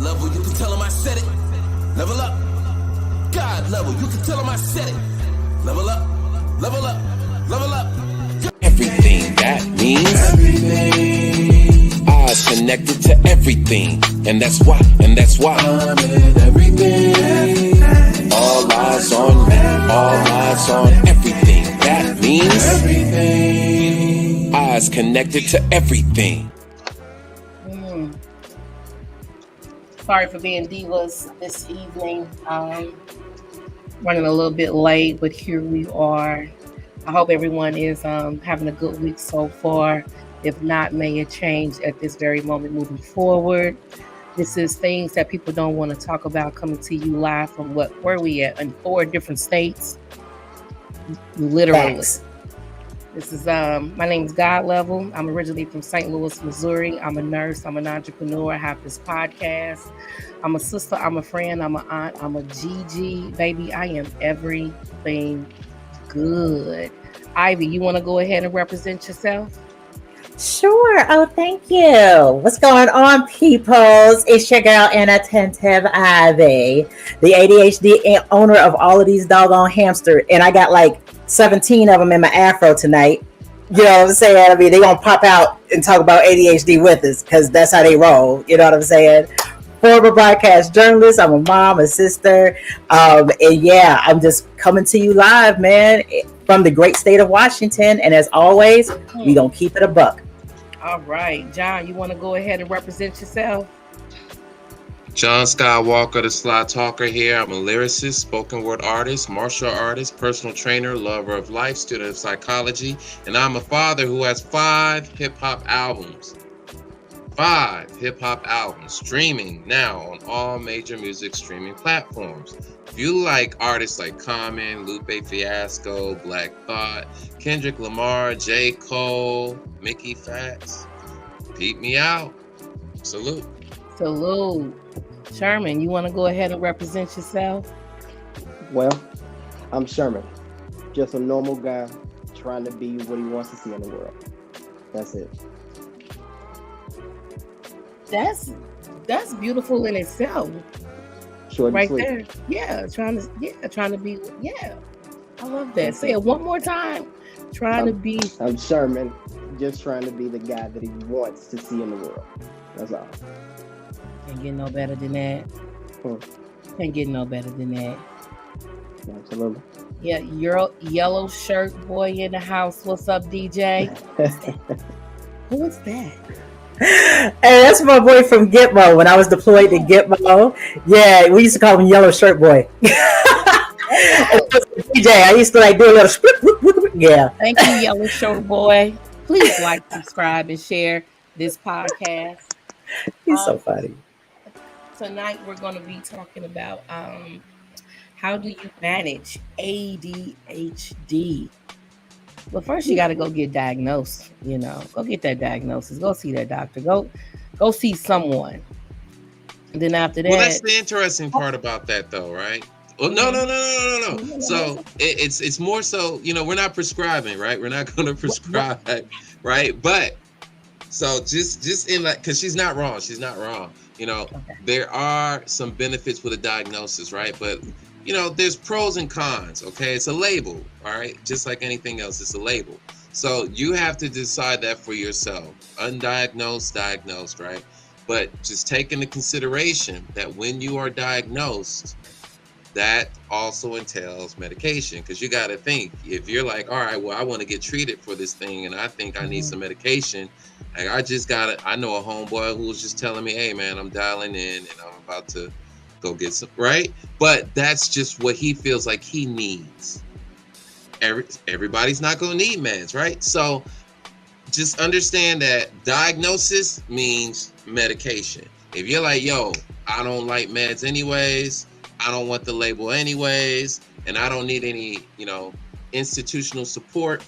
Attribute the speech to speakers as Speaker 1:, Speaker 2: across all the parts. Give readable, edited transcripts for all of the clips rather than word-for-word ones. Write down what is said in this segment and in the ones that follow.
Speaker 1: God level, you can tell him I said it. Level up. God level, you can tell him I said it. Level up, level up, level up.
Speaker 2: Everything, that means everything. Eyes connected to everything. And that's why I'm in everything. All eyes on me, all eyes on everything. That means everything. Eyes connected to everything.
Speaker 3: Sorry for being divas this evening. Running a little bit late, but here we are. I hope everyone is having a good week so far. If not, may it change at this very moment moving forward. This is things that people don't want to talk about, coming to you live from where we at in 4 different states. Literally. Thanks. This is my name is God Level. I'm originally from St. Louis, Missouri. I'm a nurse. I'm an entrepreneur. I have this podcast. I'm a sister. I'm a friend. I'm an aunt. I'm a GG. Baby, I am everything good. Ivy, you want to go ahead and represent yourself?
Speaker 4: Sure. Oh, thank you. What's going on, peoples? It's your girl, Inattentive Ivy, the ADHD owner of all of these doggone hamsters. And I got like 17 of them in my afro tonight. You know what I'm saying? I mean, they're going to pop out and talk about ADHD with us because that's how they roll. You know what I'm saying? Former broadcast journalist. I'm a mom, a sister. And yeah, I'm just coming to you live, man, from the great state of Washington. And as always, we going to keep it a buck.
Speaker 3: All right. John, you want to go ahead and represent yourself?
Speaker 5: John Skywalker, the Sly Talker here. I'm a lyricist, spoken word artist, martial artist, personal trainer, lover of life, student of psychology, and I'm a father who has 5 hip-hop albums. 5 hip-hop albums streaming now on all major music streaming platforms. If you like artists like Common, Lupe Fiasco, Black Thought, Kendrick Lamar, J. Cole, Mickey Fax, peep me out. Salute.
Speaker 3: Salute. Sherman, you want to go ahead and represent yourself?
Speaker 6: Well, I'm Sherman. Just a normal guy trying to be what he wants to see in the world. That's it.
Speaker 3: That's beautiful in itself.
Speaker 6: Short
Speaker 3: right
Speaker 6: sweet.
Speaker 3: there. Yeah, trying to be. Yeah, I love that. Say it one more time. I'm
Speaker 6: Sherman, just trying to be the guy that he wants to see in the world. That's all.
Speaker 3: Can't get no better than that. Can't get no better than that.
Speaker 6: Absolutely.
Speaker 3: Yeah, your yellow shirt boy in the house. What's up, DJ? Who is that?
Speaker 4: Hey, that's my boy from Gitmo. When I was deployed to Gitmo, yeah, we used to call him Yellow Shirt Boy. DJ, I used to like do a little split. Yeah.
Speaker 3: Thank you, Yellow Shirt Boy. Please like, subscribe, and share this podcast.
Speaker 4: He's so funny.
Speaker 3: Tonight we're going to be talking about how do you manage ADHD. Well, first you got to go get diagnosed. Go get that diagnosis. Go see that doctor. Go see someone. And then after that,
Speaker 5: well, that's the interesting part about that, though, right? Well, no. So it's more so, we're not prescribing, right? We're not going to prescribe, right? But so just in like, because she's not wrong. She's not wrong. Okay. There are some benefits with a diagnosis, right? But there's pros and cons. Okay, it's a label, all right. Just like anything else, it's a label. So you have to decide that for yourself. Undiagnosed, diagnosed, right? But just take into consideration that when you are diagnosed, that also entails medication, because you got to think, if you're like, all right, well, I want to get treated for this thing and I think I need some medication. Like I know a homeboy who was just telling me, hey man, I'm dialing in and I'm about to go get some, right? But that's just what he feels like he needs. Everybody's not going to need meds, right? So just understand that diagnosis means medication. If you're like, yo, I don't like meds anyways, I don't want the label anyways, and I don't need any, institutional support,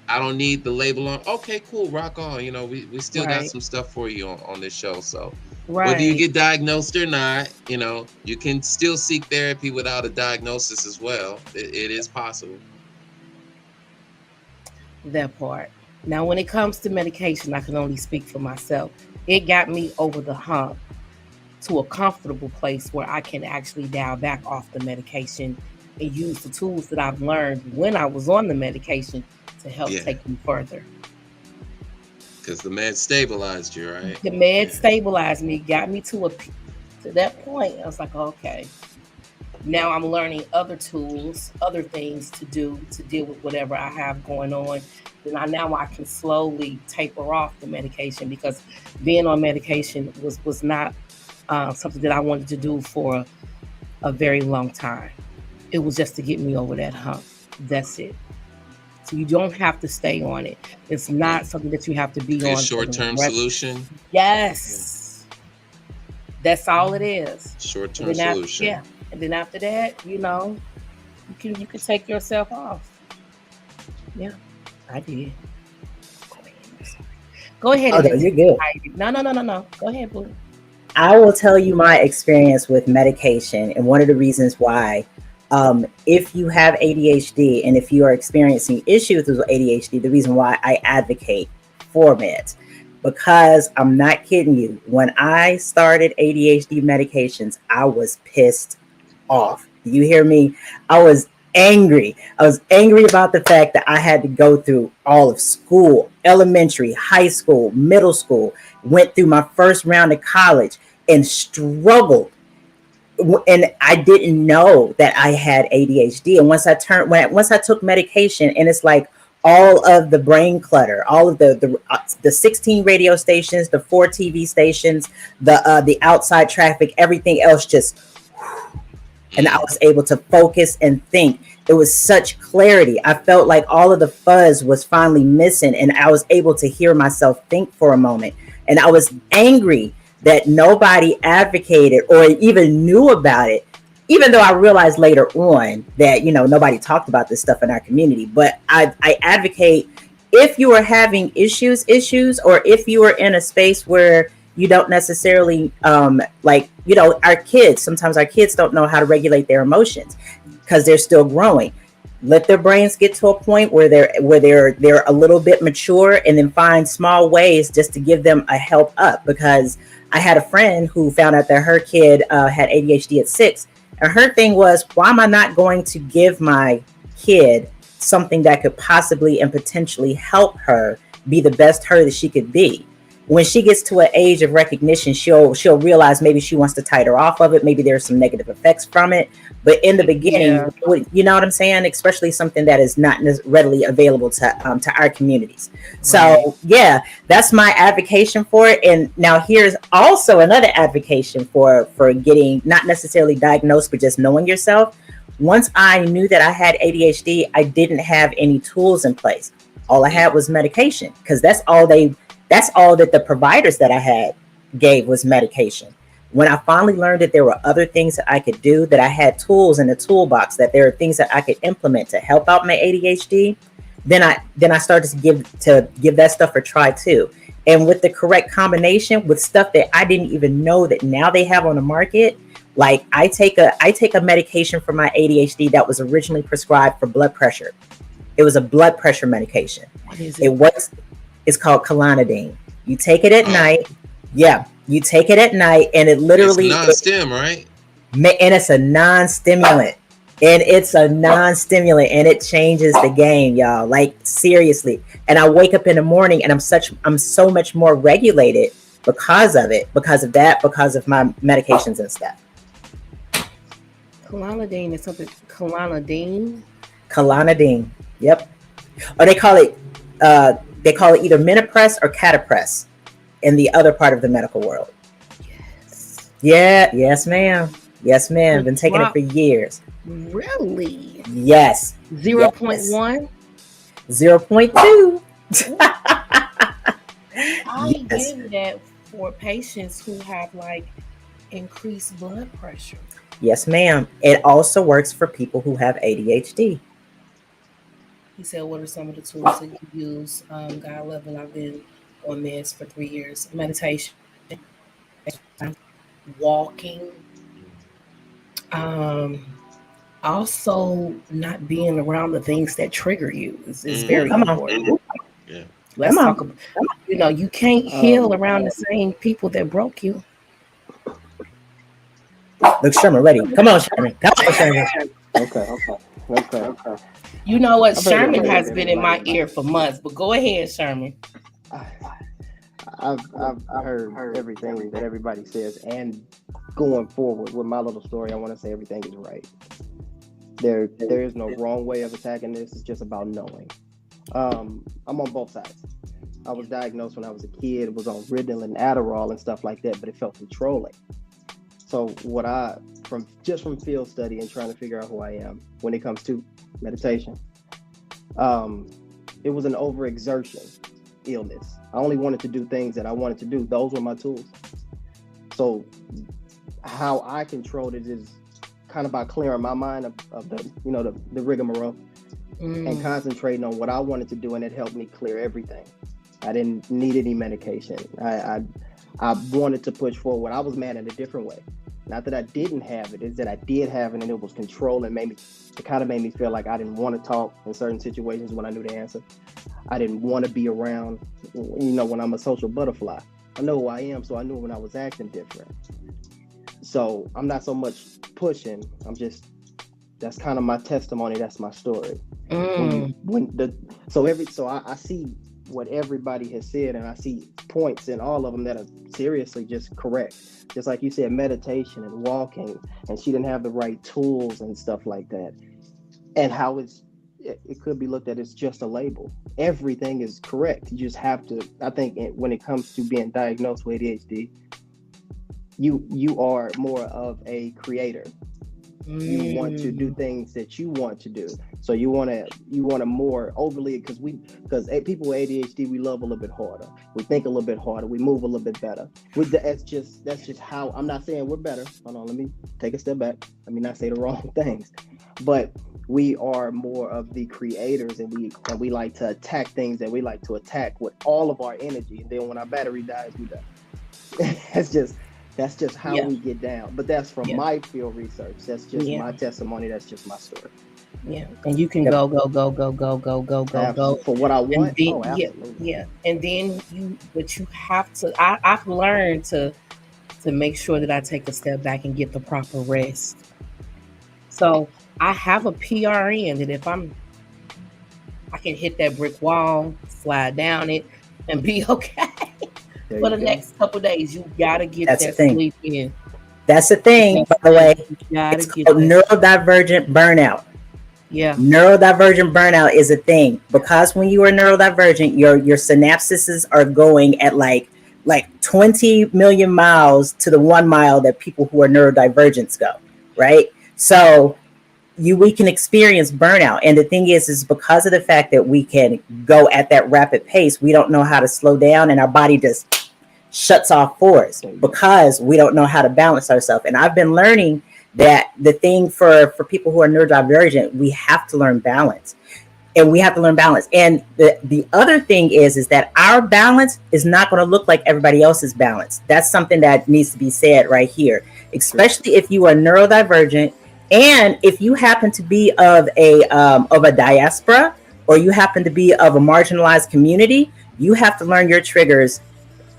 Speaker 5: I don't need the label on. Okay, cool, rock on. We still got some stuff for you on this show. So whether you get diagnosed or not, you can still seek therapy without a diagnosis as well. It is possible.
Speaker 3: That part. Now, when it comes to medication, I can only speak for myself. It got me over the hump to a comfortable place where I can actually dial back off the medication and use the tools that I've learned when I was on the medication to help take me further.
Speaker 5: Because the med stabilized you, right?
Speaker 3: The med stabilized me, got me to that point. I was like, okay, now I'm learning other tools, other things to do to deal with whatever I have going on. Then now I can slowly taper off the medication, because being on medication was not something that I wanted to do for a very long time. It was just to get me over that hump. That's it. So you don't have to stay on it. It's not something that you have to be on.
Speaker 5: Short-term solution.
Speaker 3: Yes. That's all it is.
Speaker 5: Short-term solution.
Speaker 3: Yeah. And then after that, you can take yourself off. Yeah, I did. Go ahead.
Speaker 4: Oh, no, you're good.
Speaker 3: No. Go ahead, boo.
Speaker 4: I will tell you my experience with medication, and one of the reasons why, if you have ADHD and if you are experiencing issues with ADHD, the reason why I advocate for meds, because I'm not kidding you, when I started ADHD medications, I was pissed off. Do you hear me? I was angry. I was angry about the fact that I had to go through all of school, elementary, high school, middle school, went through my first round of college and struggled. And I didn't know that I had ADHD. And once I took medication, and it's like all of the brain clutter, all of the 16 radio stations, the 4 TV stations, the outside traffic, everything else just, and I was able to focus and think. It was such clarity. I felt like all of the fuzz was finally missing, and I was able to hear myself think for a moment. And I was angry that nobody advocated or even knew about it, even though I realized later on that, nobody talked about this stuff in our community. But I advocate, if you are having issues, or if you are in a space where you don't necessarily, our kids, sometimes our kids don't know how to regulate their emotions because they're still growing. Let their brains get to a point where they're a little bit mature, and then find small ways just to give them a help up. Because I had a friend who found out that her kid had ADHD at 6. And her thing was, why am I not going to give my kid something that could possibly and potentially help her be the best her that she could be? When she gets to an age of recognition, she'll realize maybe she wants to titer off of it. Maybe there's some negative effects from it. But in the beginning, you know what I'm saying? Especially something that is not readily available to our communities. Right. So yeah, that's my advocation for it. And now here's also another advocation for getting not necessarily diagnosed, but just knowing yourself. Once I knew that I had ADHD, I didn't have any tools in place. All I had was medication, because that's all that the providers that I had gave was medication. When I finally learned that there were other things that I could do, that I had tools in the toolbox, that there are things that I could implement to help out my ADHD, then I started to give that stuff a try too. And with the correct combination with stuff that I didn't even know that now they have on the market, like I take a medication for my ADHD that was originally prescribed for blood pressure. It was a blood pressure medication. What is it? It's called Clonidine. You take it at night. Yeah, you take it at night, and it literally
Speaker 5: it's non-stim, right?
Speaker 4: And it's a non-stimulant. And it changes the game, y'all. Like seriously. And I wake up in the morning, and I'm so much more regulated because of it, because of my medications and stuff.
Speaker 3: Clonidine is something.
Speaker 4: Clonidine. Yep. Or they call it either Minipress or Catapress in the other part of the medical world.
Speaker 3: Yes.
Speaker 4: Yeah. Yes, ma'am. Yes, ma'am. Been taking it for years.
Speaker 3: Really?
Speaker 4: Yes.
Speaker 3: 0.1?
Speaker 4: 0.2.
Speaker 3: I gave that for patients who have like increased blood pressure.
Speaker 4: Yes, ma'am. It also works for people who have ADHD.
Speaker 3: He said, what are some of the tools that you use? God level, I've been on meds for 3 years. Meditation, walking, also not being around the things that trigger you is very important.
Speaker 5: Yeah.
Speaker 3: Let's talk about, you can't heal around the same people that broke you.
Speaker 4: Look, Sherman, ready. Come on, Sherman. Come on, Sherman.
Speaker 6: Okay.
Speaker 3: You know what?
Speaker 6: I've heard
Speaker 3: Sherman
Speaker 6: everything
Speaker 3: has been in my
Speaker 6: everybody-
Speaker 3: ear for months, but go ahead, Sherman.
Speaker 6: I've heard everything that everybody says, and going forward with my little story, I want to say everything is right. There is no wrong way of attacking this. It's just about knowing. I'm on both sides. I was diagnosed when I was a kid, was on Ritalin and Adderall and stuff like that, but it felt controlling. So from field study and trying to figure out who I am when it comes to meditation, it was an overexertion illness. I only wanted to do things that I wanted to do. Those were my tools. So how I controlled it is kind of by clearing my mind of the rigmarole and concentrating on what I wanted to do, and it helped me clear everything. I didn't need any medication. I wanted to push forward. I was mad in a different way. Not that I didn't have it, it's that I did have it, and it was controlling. It kind of made me feel like I didn't want to talk in certain situations when I knew the answer. I didn't want to be around, when I'm a social butterfly. I know who I am, so I knew when I was acting different. So I'm not so much pushing. That's kind of my testimony. That's my story. I see what everybody has said, and I see points in all of them that are seriously just correct. Just like you said, meditation and walking, and she didn't have the right tools and stuff like that. And how it could be looked at as just a label. Everything is correct. You just have to, I think when it comes to being diagnosed with ADHD, you are more of a creator. You want to do things that you want to do. So you want to more overly, because people with ADHD, we love a little bit harder. We think a little bit harder. We move a little bit better. That's just how. I'm not saying we're better. Hold on, let me take a step back. Let me not say the wrong things. But we are more of the creators, and we like to attack things that we like to attack with all of our energy. And then when our battery dies, we die. That's just how we get down. But that's from my field research. That's just my testimony. That's just my story.
Speaker 3: Yeah. And you can go
Speaker 6: for what I want.
Speaker 3: Then,
Speaker 6: absolutely.
Speaker 3: And then you have to, I've learned to make sure that I take a step back and get the proper rest. So I have a PRN that if I can hit that brick wall, slide down it, and be okay. For the next couple of days, you gotta get that sleep in.
Speaker 4: That's the thing, by the way. It's called neurodivergent burnout.
Speaker 3: Yeah.
Speaker 4: Neurodivergent burnout is a thing because when you are neurodivergent, your synapses are going at like 20 million miles to the 1 mile that people who are neurodivergents go, right? So we can experience burnout. And the thing is because of the fact that we can go at that rapid pace, we don't know how to slow down, and our body just shuts off for us because we don't know how to balance ourselves. And I've been learning that the thing for people who are neurodivergent, we have to learn balance. And we have to learn balance. And the other thing is that our balance is not going to look like everybody else's balance. That's something that needs to be said right here, especially if you are neurodivergent. And if you happen to be of a diaspora, or you happen to be of a marginalized community, you have to learn your triggers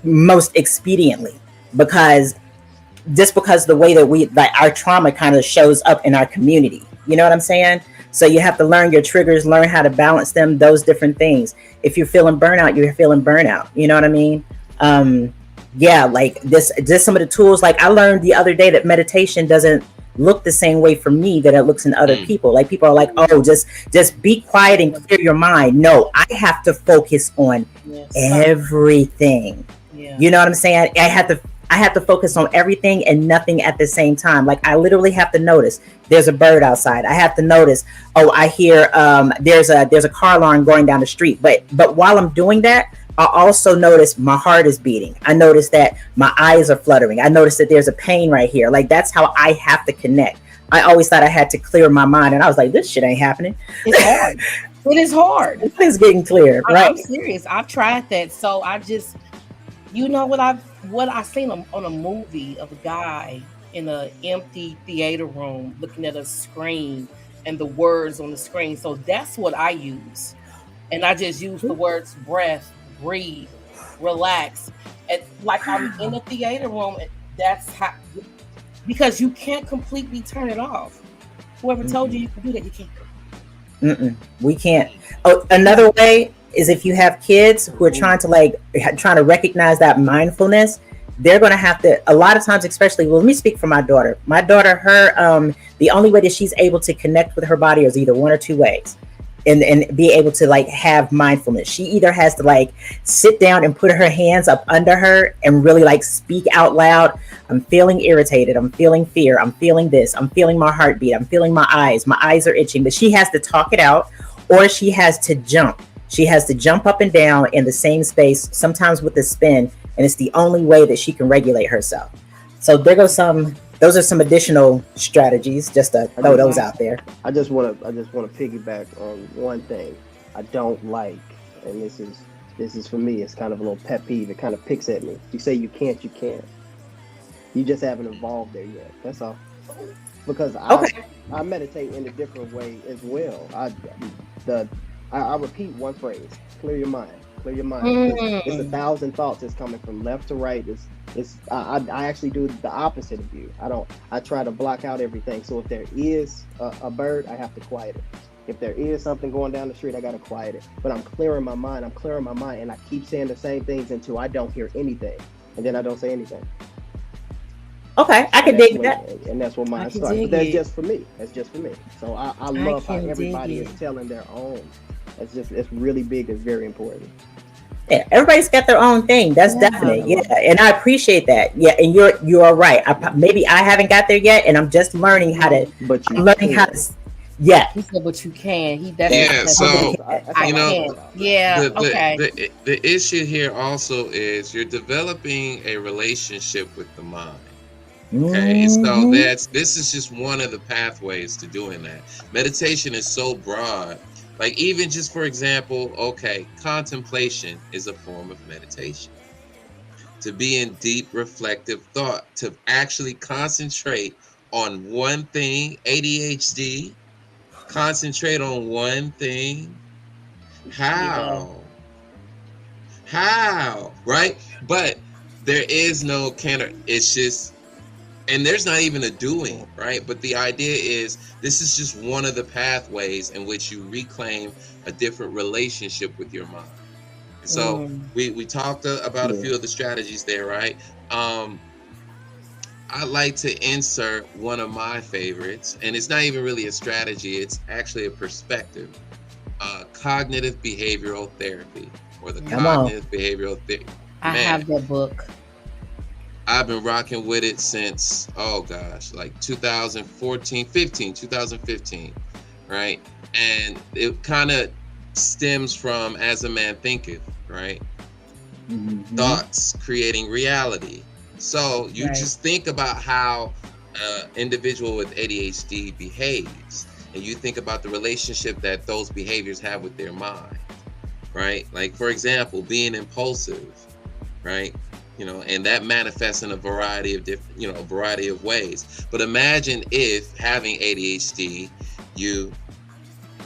Speaker 4: most expediently, because the way that our trauma kind of shows up in our community. You know what I'm saying? So you have to learn your triggers, learn how to balance them, those different things. If you're feeling burnout, you're feeling burnout. You know what I mean? Like this some of the tools, like I learned the other day that meditation doesn't look the same way for me that it looks in other people. Like people are like, oh, just be quiet and clear your mind. No, I have to focus on everything. Yeah. You know what I'm saying? I have to focus on everything and nothing at the same time. Like I literally have to notice there's a bird outside. I have to notice, I hear there's a car alarm going down the street. But while I'm doing that, I also notice my heart is beating. I notice that my eyes are fluttering. I notice that there's a pain right here. Like that's how I have to connect. I always thought I had to clear my mind, and I was like, this shit ain't happening.
Speaker 3: It's hard. It is hard.
Speaker 4: It's getting clear, right?
Speaker 3: I'm serious. I've tried that. So I just, what I seen on a movie of a guy in an empty theater room looking at a screen and the words on the screen. So that's what I use. And I just use the words breath, breathe, relax. And like I'm in a theater room, that's how because you can't completely turn it off. Whoever told you you can do that, you can't.
Speaker 4: We can't. Oh, another way is if you have kids who are trying to trying to recognize that mindfulness, they're going to have to, a lot of times, especially, well, let me speak for my daughter. My daughter, the only way that she's able to connect with her body is either one or two ways. And be able to have mindfulness. She either has to sit down and put her hands up under her and really speak out loud. I'm feeling irritated. I'm feeling fear. I'm feeling this. I'm feeling my heartbeat. I'm feeling my eyes. My eyes are itching. But she has to talk it out, or she has to jump. She has to jump up and down in the same space, sometimes with a spin. And it's the only way that she can regulate herself. So there goes those are some additional strategies, just to throw those out there.
Speaker 6: I just want to piggyback on one thing I don't like, and this is for me. It's kind of a little pet peeve. It kind of picks at me. You say you can't, you can't. You just haven't evolved there yet. That's all. Because I meditate in a different way as well. I repeat one phrase: clear your mind. Clear your mind. It's 1,000 thoughts that's coming from left to right. I actually do the opposite of you. I try to block out everything. So if there is a bird, I have to quiet it. If there is something going down the street, I got to quiet it. But I'm clearing my mind. And I keep saying the same things until I don't hear anything. And then I don't say anything.
Speaker 4: Okay, I can dig that.
Speaker 6: And that's what mine starts. But that's just for me. So I love how everybody is telling their own. It's really big. It's very important.
Speaker 4: Yeah, everybody's got their own thing. That's definite. Yeah, and I appreciate that. Yeah, and you're right. Maybe I haven't got there yet, and I'm just learning how to.
Speaker 6: But
Speaker 4: I'm learning how to. Yeah.
Speaker 3: He said, "But you can." He
Speaker 5: definitely.
Speaker 3: Yeah. So okay.
Speaker 5: The issue here also is you're developing a relationship with the mind. Okay, so this is just one of the pathways to doing that. Meditation is so broad. Even just for example, contemplation is a form of meditation. To be in deep reflective thought, to actually concentrate on one thing, ADHD, concentrate on one thing. How, right? But there is no it's just, and there's not even a doing, right? But the idea is this is just one of the pathways in which you reclaim a different relationship with your mind. So we talked about a few of the strategies there, right? I'd like to insert one of my favorites, and it's not even really a strategy, it's actually a perspective. Cognitive behavioral therapy, or the cognitive behavioral therapy.
Speaker 3: I have that book.
Speaker 5: I've been rocking with it since 2015, right? And it kind of stems from As a Man Thinketh, right? Thoughts creating reality. So you just think about how an individual with ADHD behaves, and you think about the relationship that those behaviors have with their mind, right? For example, being impulsive, right? And that manifests in a variety of different, a variety of ways. But imagine if having ADHD, you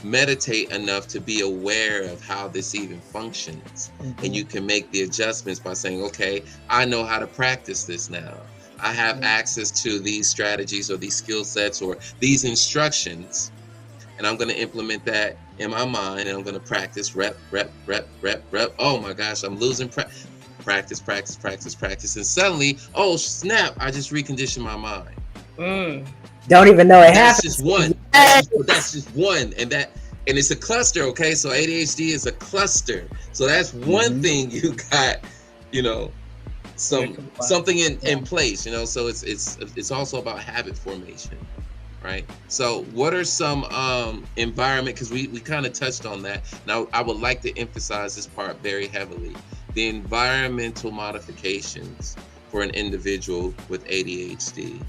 Speaker 5: meditate enough to be aware of how this even functions. And you can make the adjustments by saying, okay, I know how to practice this now. I have access to these strategies or these skill sets or these instructions, and I'm going to implement that in my mind, and I'm going to practice rep. Oh my gosh, I'm losing practice, and suddenly, oh snap, I just reconditioned my mind.
Speaker 4: Don't even know it
Speaker 5: That's
Speaker 4: happens.
Speaker 5: just one. That's just one, and it's a cluster. Okay, so ADHD is a cluster. So that's one thing you got. Something in place. So it's also about habit formation, right? So what are some environment? Because we kind of touched on that. Now I would like to emphasize this part very heavily. The environmental modifications for an individual with ADHD.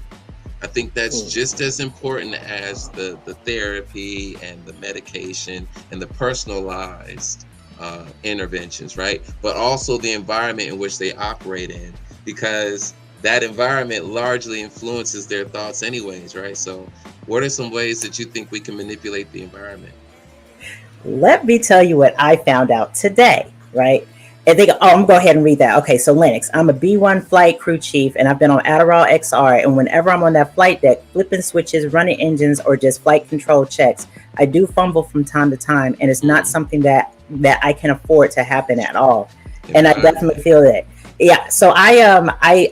Speaker 5: I think that's just as important as the therapy and the medication and the personalized interventions, right? But also the environment in which they operate in, because that environment largely influences their thoughts anyways, right? So what are some ways that you think we can manipulate the environment?
Speaker 4: Let me tell you what I found out today, right? And they go, oh, I'm gonna go ahead and read that. Okay, so Lennox, I'm a B1 flight crew chief, and I've been on Adderall XR. And whenever I'm on that flight deck, flipping switches, running engines, or just flight control checks, I do fumble from time to time, and it's not something that I can afford to happen at all. And I definitely feel that. Yeah, so I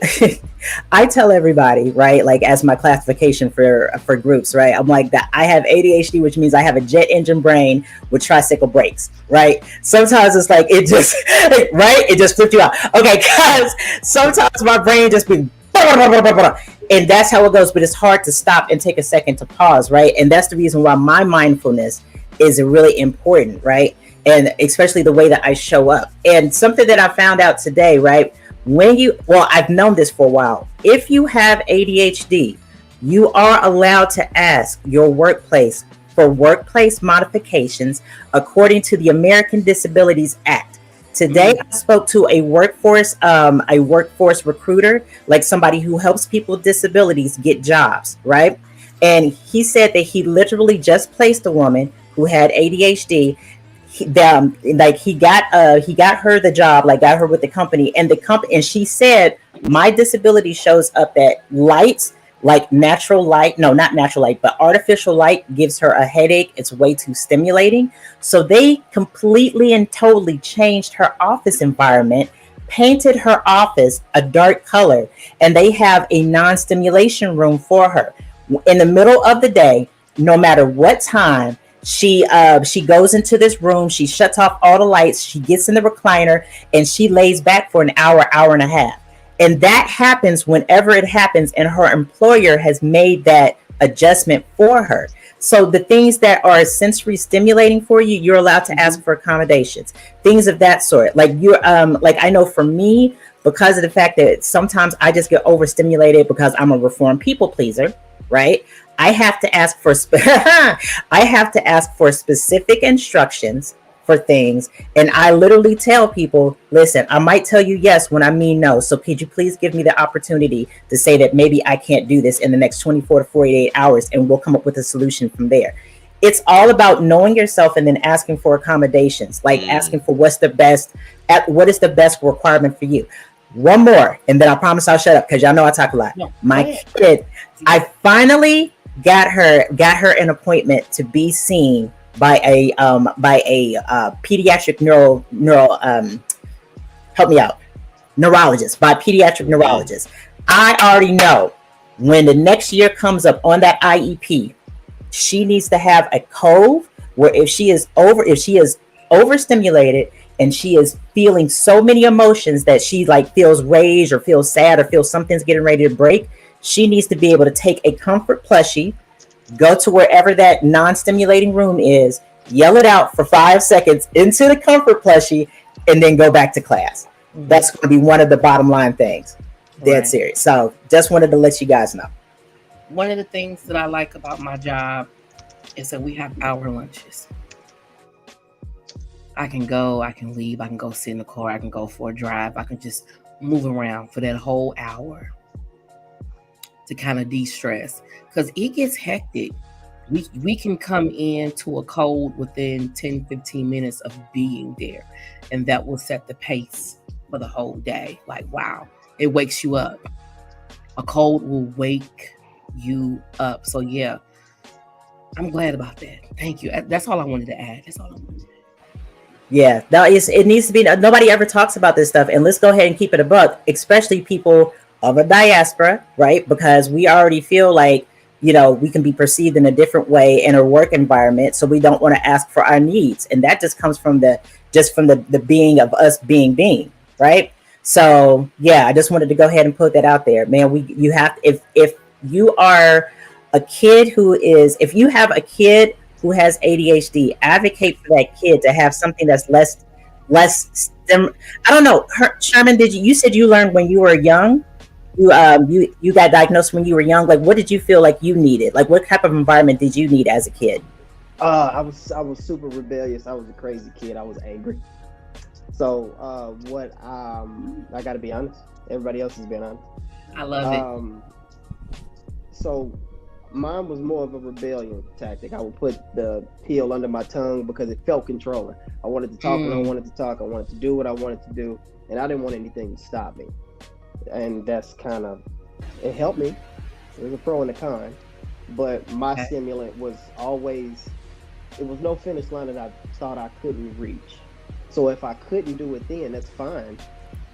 Speaker 4: I tell everybody, right, like as my classification for groups, right? I'm like that I have ADHD, which means I have a jet engine brain with tricycle brakes, right? Sometimes it's like it just right, it just flipped you out. Okay, because sometimes my brain just be and that's how it goes, but it's hard to stop and take a second to pause, right? And that's the reason why my mindfulness is really important, right? And especially the way that I show up. And something that I found out today, right? I've known this for a while. If you have ADHD, you are allowed to ask your workplace for workplace modifications according to the American Disabilities Act. Today, I spoke to a workforce recruiter, like somebody who helps people with disabilities get jobs, right? And he said that he literally just placed a woman who had ADHD. He got her the job, like got her with the company, and she said, my disability shows up at lights, like natural light, no, not natural light, but artificial light gives her a headache. It's way too stimulating. So they completely and totally changed her office environment, painted her office a dark color, and they have a non-stimulation room for her. In the middle of the day, no matter what time, she goes into this room, she shuts off all the lights, she gets in the recliner, and she lays back for an hour and a half. And that happens whenever it happens, and her employer has made that adjustment for her. So the things that are sensory stimulating for you, you're allowed to ask for accommodations, things of that sort. Like like I know for me, because of the fact that sometimes I just get overstimulated because I'm a reformed people pleaser, right? I have to ask for specific instructions for things, and I literally tell people, listen, I might tell you yes when I mean no, so could you please give me the opportunity to say that maybe I can't do this in the next 24 to 48 hours, and we'll come up with a solution from there. It's all about knowing yourself and then asking for accommodations, like asking for what is the best requirement for you. One more, and then I promise I'll shut up because y'all know I talk a lot. My kid, I finally got her an appointment to be seen by a pediatric neurologist. I already know when the next year comes up on that IEP, she needs to have a cove where if she is overstimulated and she is feeling so many emotions that she like feels rage or feels sad or feels something's getting ready to break, she needs to be able to take a comfort plushie, go to wherever that non-stimulating room is, yell it out for 5 seconds into the comfort plushie, and then go back to class. Mm-hmm. That's going to be one of the bottom line things. Dead serious. So just wanted to let you guys know.
Speaker 3: One of the things that I like about my job is that we have hour lunches. I can go, I can leave, I can go sit in the car, I can go for a drive, I can just move around for that whole hour to kind of de-stress, because it gets hectic. We can come into a cold within 10-15 minutes of being there, and that will set the pace for the whole day. Like, wow, it wakes you up. A cold will wake you up. So yeah, I'm glad about that. Thank you. That's all I wanted to add.
Speaker 4: Yeah, it needs to be. Nobody ever talks about this stuff, and let's go ahead and keep it a buck, especially people of a diaspora, right? Because we already feel like, you know, we can be perceived in a different way in a work environment, so we don't want to ask for our needs, and that just comes from the being of us being, right? So yeah, I just wanted to go ahead and put that out there, man. You have, if you are a kid if you have a kid who has ADHD, advocate for that kid to have something that's less I don't know. Sherman, you said you learned when you were young? You got diagnosed when you were young. Like, what did you feel like you needed? Like, what type of environment did you need as a kid?
Speaker 6: I was super rebellious. I was a crazy kid. I was angry. So I got to be honest. Everybody else has been honest.
Speaker 3: I love it.
Speaker 6: So Mine was more of a rebellion tactic. I would put the pill under my tongue because it felt controlling. I wanted to talk when I wanted to talk. I wanted to do what I wanted to do, and I didn't want anything to stop me. And that's kind of, it helped me. It was a pro and a con, but my stimulant was always, it was no finish line that I thought I couldn't reach. So if I couldn't do it then, that's fine,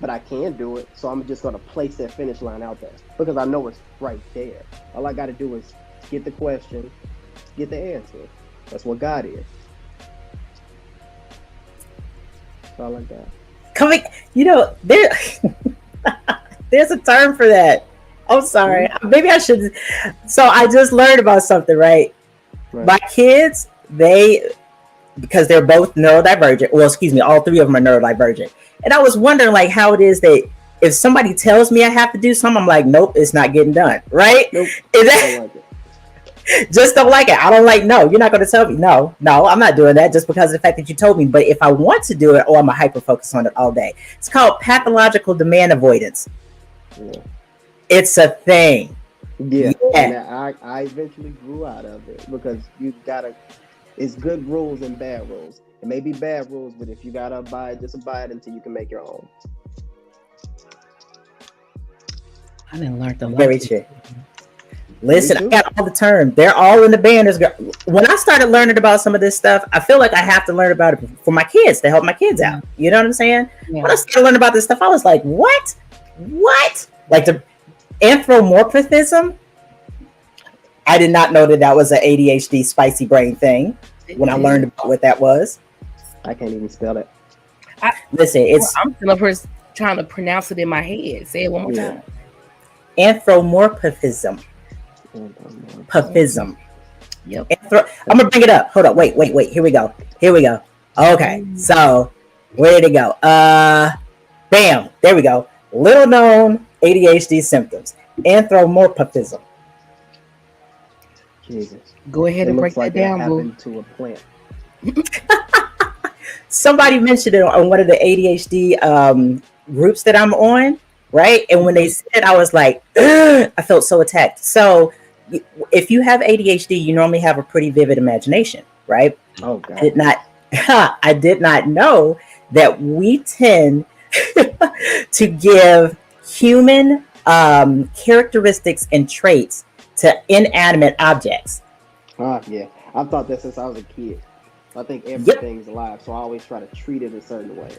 Speaker 6: but I can do it. So I'm just going to place that finish line out there because I know it's right there. All I got to do is get the question, get the answer. That's what God is. That's all I got.
Speaker 4: Coming, there's a term for that. I'm sorry. Maybe I should. So I just learned about something, right? My kids, because they're both neurodivergent. Well, excuse me, all three of them are neurodivergent. And I was wondering like how it is that if somebody tells me I have to do something, I'm like, nope, it's not getting done. Right?
Speaker 6: Nope.
Speaker 4: Is that, just don't like it. I don't like, no, you're not going to tell me. No, I'm not doing that just because of the fact that you told me. But if I want to do it, I'm a hyper focus on it all day. It's called pathological demand avoidance. Yeah. It's a thing.
Speaker 6: Yeah. And I eventually grew out of it because you gotta, it's good rules and bad rules. It may be bad rules, but if you gotta abide, just abide until you can make your own.
Speaker 3: I didn't learn the
Speaker 4: very true. Listen, I got all the terms. They're all in the banners. When I started learning about some of this stuff, I feel like I have to learn about it for my kids to help my kids out. You know what I'm saying? Yeah. When I started learning about this stuff, I was like, what? Like the anthropomorphism? I did not know that was an ADHD spicy brain thing when I learned about what that was.
Speaker 6: I can't even spell it.
Speaker 4: Listen,
Speaker 3: I'm trying to pronounce it in my head. Say it one more time.
Speaker 4: Anthropomorphism. Pufism.
Speaker 3: Yep.
Speaker 4: I'm gonna bring it up. Hold up. Wait. Here we go. Okay. So where did it go? Bam. There we go. Little known ADHD symptoms. Anthropomorphism.
Speaker 6: Jesus.
Speaker 3: Go ahead and break that down, boo.
Speaker 6: To a plant.
Speaker 4: Somebody mentioned it on one of the ADHD groups that I'm on, right? And when they said it, I was like, ugh, I felt so attacked. So if you have ADHD, you normally have a pretty vivid imagination, right?
Speaker 6: Oh, God.
Speaker 4: I did not know that we tend to give human characteristics and traits to inanimate objects.
Speaker 6: Yeah. I've thought that since I was a kid. I think everything's alive, so I always try to treat it a certain way.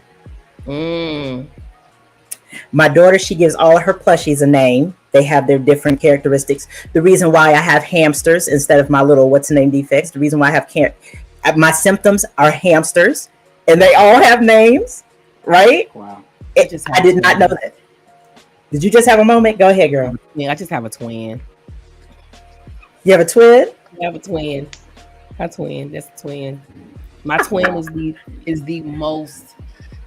Speaker 4: My daughter, she gives all of her plushies a name. They have their different characteristics. The reason why I have hamsters instead of my little what's-the-name defects, the reason why I have my symptoms are hamsters, and they all have names, right?
Speaker 6: Wow.
Speaker 4: I did not know that. Did you just have a moment? Go ahead, girl.
Speaker 3: Yeah, I just have a twin.
Speaker 4: You have a twin?
Speaker 3: I have a twin. That's a twin. My twin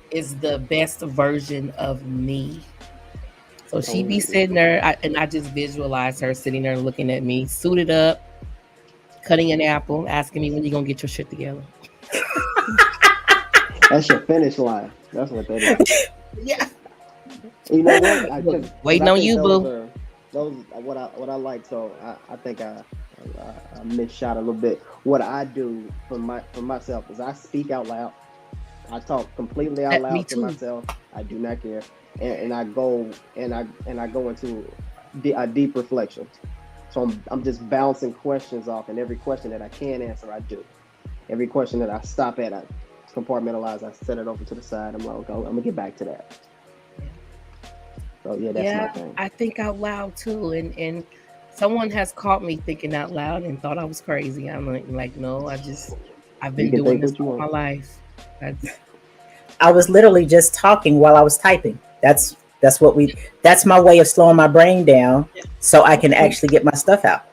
Speaker 3: is the best version of me. So she be sitting there, and I just visualize her sitting there looking at me, suited up, cutting an apple, asking me when you gonna get your shit together.
Speaker 6: That's your finish line. That's what that is.
Speaker 3: Yeah.
Speaker 6: You know what?
Speaker 3: Waiting on you, boo.
Speaker 6: Those what I like. So I think I misshot a little bit. What I do for myself is I speak out loud. I talk completely out loud to myself. I do not care, and I go into a deep reflection. So I'm just bouncing questions off, and every question that I can answer, I do. Every question that I stop at, I compartmentalize. I set it over to the side. I'm like, okay, I'm gonna get back to that. So yeah, that's my thing.
Speaker 3: I think out loud too, and someone has caught me thinking out loud and thought I was crazy. I'm like, no, I've been doing this all my life.
Speaker 4: I was literally just talking while I was typing. That's my way of slowing my brain down so I can actually get my stuff out.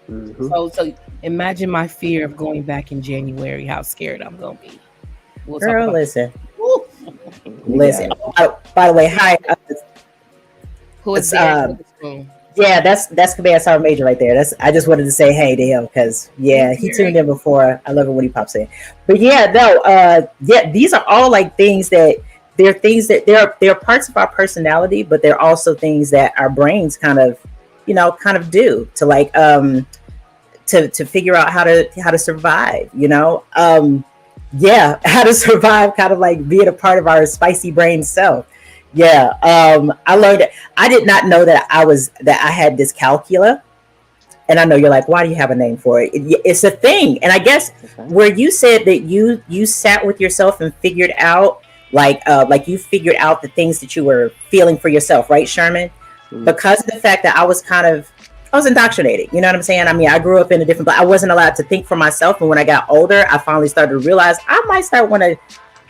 Speaker 6: Mm-hmm.
Speaker 3: So imagine my fear of going back in January, how scared I'm gonna be.
Speaker 4: Girl, listen. Listen. Oh, by the way, hi.
Speaker 3: Who is there?
Speaker 4: Yeah, that's Command Sergeant Major right there. I just wanted to say hey to him because he tuned in before. I love it when he pops in. But these are all like things that they're parts of our personality, but they're also things that our brains kind of do to like to figure out how to survive, how to survive, kind of like being a part of our spicy brain self. I learned it. I did not know that I had dyscalculia. And I know you're like, why do you have a name for it? It's a thing. And I guess where you said that you sat with yourself and figured out, like you figured out the things that you were feeling for yourself, right, Sherman?
Speaker 6: Mm-hmm.
Speaker 4: Because of the fact that I was indoctrinated. You know what I'm saying? I mean, I grew up in a different, I wasn't allowed to think for myself. And when I got older, I finally started to realize I might start want to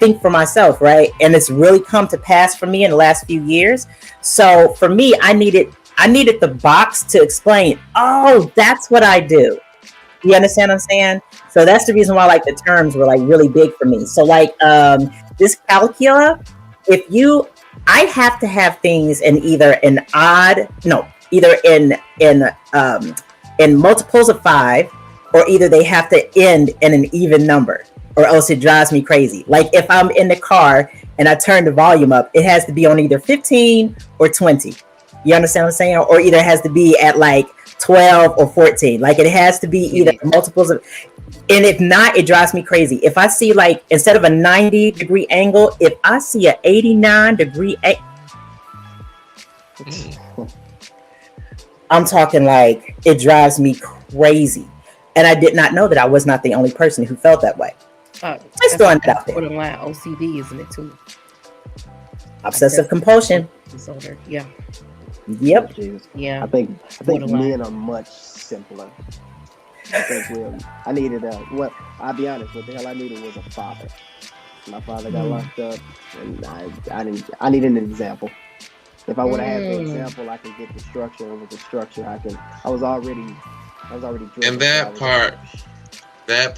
Speaker 4: think for myself, right? And it's really come to pass for me in the last few years. So for me, I needed the box to explain, oh, that's what I do. You understand what I'm saying? So that's the reason why like the terms were like really big for me. So like this calcula, I have to have things in either in multiples of 5, or either they have to end in an even number, or else it drives me crazy. Like if I'm in the car and I turn the volume up, it has to be on either 15 or 20. You understand what I'm saying? Or either it has to be at like 12 or 14. Like it has to be either multiples of, and if not, it drives me crazy. If I see like, instead of a 90-degree angle, if I see an 89-degree I'm talking like it drives me crazy. And I did not know that I was not the only person who felt that way. Just throwing it out there.
Speaker 3: Borderline OCD, isn't it too?
Speaker 4: Obsessive compulsion
Speaker 3: Disorder. Yeah.
Speaker 4: Yep.
Speaker 6: Jesus.
Speaker 3: Yeah.
Speaker 6: I think
Speaker 3: Borderline.
Speaker 6: men are much simpler. I needed I'll be honest, what the hell I needed was a father. My father got locked up, and I needed an example. If I would have had the example, I could get the structure. And with the structure, I was already driven.
Speaker 5: And that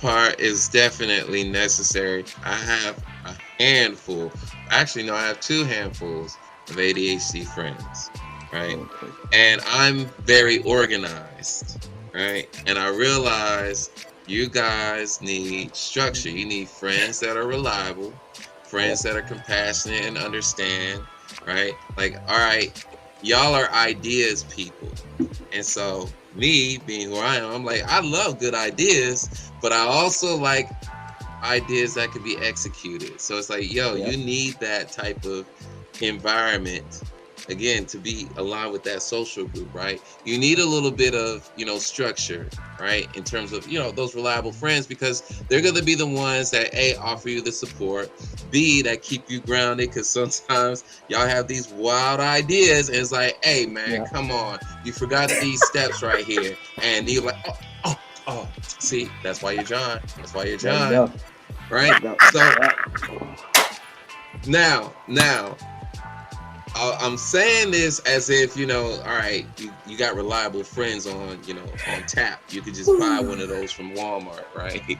Speaker 5: part is definitely necessary. I have a handful. Actually, no, I have 2 handfuls of ADHD friends, right?
Speaker 6: Okay.
Speaker 5: And I'm very organized, right? And I realize you guys need structure. You need friends that are reliable, friends that are compassionate and understand, right? Like, all right, y'all are ideas people. And so me being who I am, I'm like, I love good ideas, but I also like ideas that can be executed. So it's like, you need that type of environment, again, to be aligned with that social group, right? You need a little bit of, structure, right? In terms of, those reliable friends, because they're going to be the ones that A, offer you the support, B, that keep you grounded, because sometimes y'all have these wild ideas and it's like, hey man, come on, you forgot these steps right here. And you're like, oh, see, that's why you're John. That's why you're John. Right? So now, I'm saying this as if, all right, you got reliable friends on tap. You could just buy one of those from Walmart, right?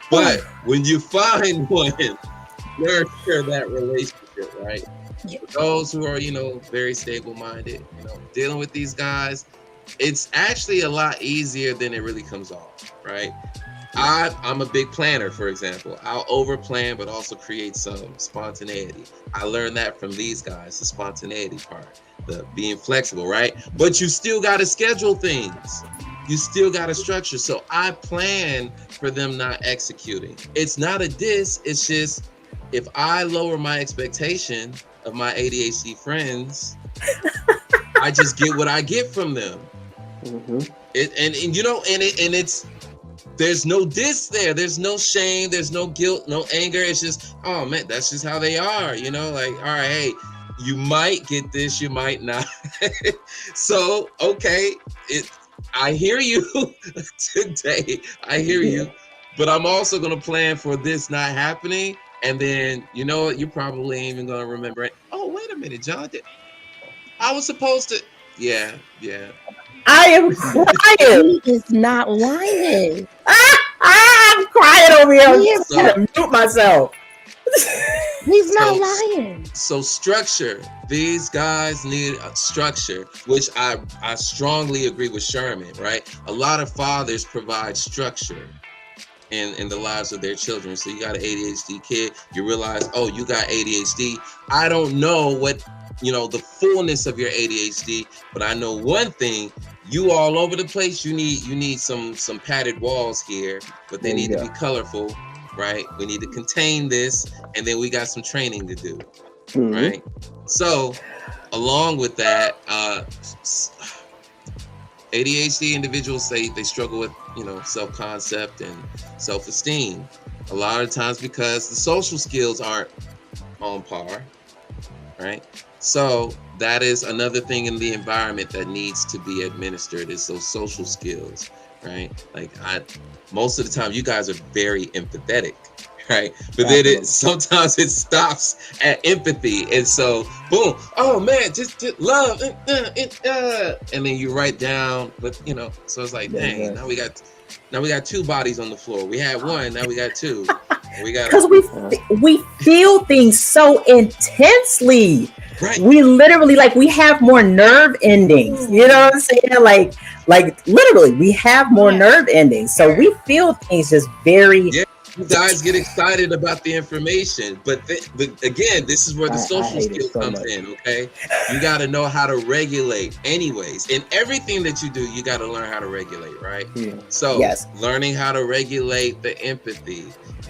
Speaker 5: But when you find one, nurture that relationship, right? For those who are, very stable-minded, dealing with these guys, it's actually a lot easier than it really comes off, right? I'm a big planner, for example. I'll over-plan, but also create some spontaneity. I learned that from these guys, the spontaneity part, the being flexible, right? But you still got to schedule things. You still got to structure. So I plan for them not executing. It's not a diss. It's just, if I lower my expectation of my ADHD friends, I just get what I get from them.
Speaker 6: Mm-hmm.
Speaker 5: It's, there's no diss there. There's no shame. There's no guilt, no anger. It's just, oh man, that's just how they are. Like, all right, hey, you might get this, you might not. So, okay, I hear you today. I hear you, but I'm also going to plan for this not happening. And then, you probably ain't even going to remember it. Oh, wait a minute, John. I was supposed to. Yeah.
Speaker 4: I am crying.
Speaker 3: He is not lying.
Speaker 4: I'm crying over here. I'm trying to mute myself.
Speaker 3: He's not lying.
Speaker 5: So structure. These guys need a structure, which I strongly agree with Sherman, right? A lot of fathers provide structure in the lives of their children. So you got an ADHD kid, you realize, oh, you got ADHD. I don't know what, the fullness of your ADHD, but I know one thing, you all over the place. You need some padded walls here, but they need to be colorful, right? We need to contain this, and then we got some training to do, right? So, along with that, ADHD individuals they struggle with self-concept and self-esteem a lot of times because the social skills aren't on par, right? So that is another thing in the environment that needs to be administered is those social skills, right? Like most of the time you guys are very empathetic, right? But then sometimes it stops at empathy, and so boom, oh man, just love, and then you write down, but so it's like, dang, now we got two bodies on the floor. We had one, now we got two. We got
Speaker 4: because we feel things so intensely.
Speaker 5: Right.
Speaker 4: We literally we have more nerve endings. You know what I'm saying? Like literally, we have more nerve endings, so we feel things just very.
Speaker 5: Yeah. You guys get excited about the information, but again, this is where the social skill comes in, okay? You got to know how to regulate anyways. In everything that you do, you got to learn how to regulate, right? Yeah. So learning how to regulate the empathy,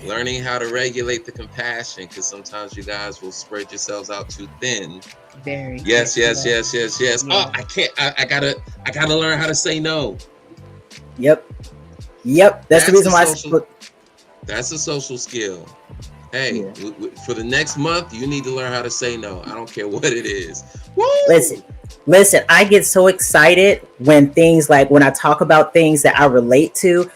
Speaker 5: learning how to regulate the compassion, because sometimes you guys will spread yourselves out too thin.
Speaker 3: Very.
Speaker 5: Yes. Oh, I can't. I gotta learn how to say no.
Speaker 4: Yep. That's the reason why.
Speaker 5: That's a social skill. Hey, for the next month, you need to learn how to say no. I don't care what it is. Woo!
Speaker 4: Listen, I get so excited when when I talk about things that I relate to.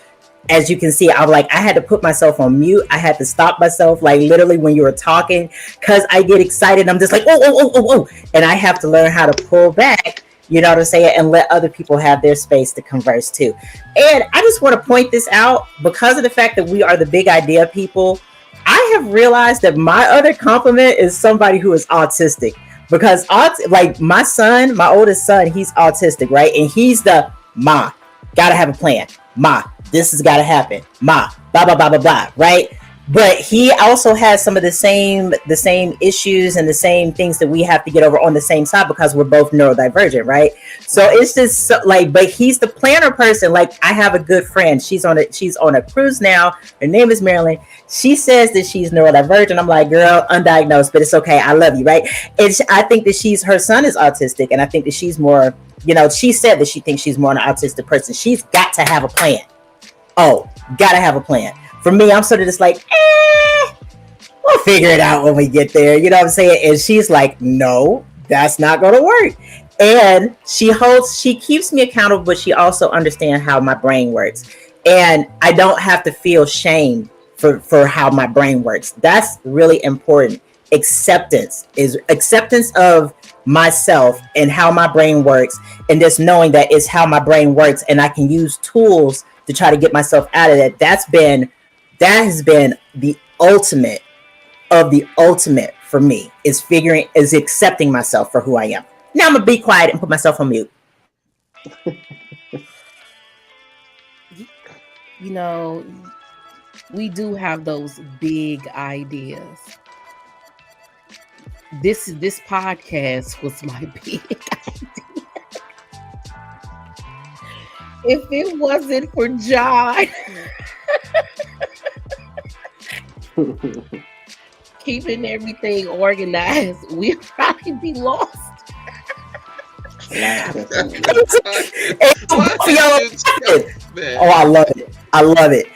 Speaker 4: As you can see, I had to put myself on mute. I had to stop myself, literally when you were talking, because I get excited. I'm just like, oh. And I have to learn how to pull back, you know what I'm saying, and let other people have their space to converse too. And I just want to point this out because of the fact that we are the big idea people. I have realized that my other compliment is somebody who is autistic, because my son, my oldest son, he's autistic, right? And he's the ma, gotta have a plan. Ma, this has got to happen. Ma, blah, blah, blah, blah, blah, right? But he also has some of the same issues and the same things that we have to get over on the same side because we're both neurodivergent, right? So it's just but he's the planner person. I have a good friend. She's on a cruise now. Her name is Marilyn. She says that she's neurodivergent. I'm like, girl, undiagnosed, but it's okay. I love you, right? I think that her son is autistic, and I think that she's more, she said that she thinks she's more an autistic person. She's got to have a plan. Oh, gotta have a plan. For me, I'm sort of just like, we'll figure it out when we get there. You know what I'm saying? And she's like, no, that's not going to work. And she keeps me accountable, but she also understands how my brain works. And I don't have to feel shame for how my brain works. That's really important. Acceptance of myself and how my brain works. And just knowing that it's how my brain works. And I can use tools to try to get myself out of that. That has been the ultimate of the ultimate for me, is accepting myself for who I am. Now I'm gonna be quiet and put myself on mute.
Speaker 3: We do have those big ideas. This podcast was my big idea. If it wasn't for John keeping everything organized, we'd probably be lost.
Speaker 4: I love it.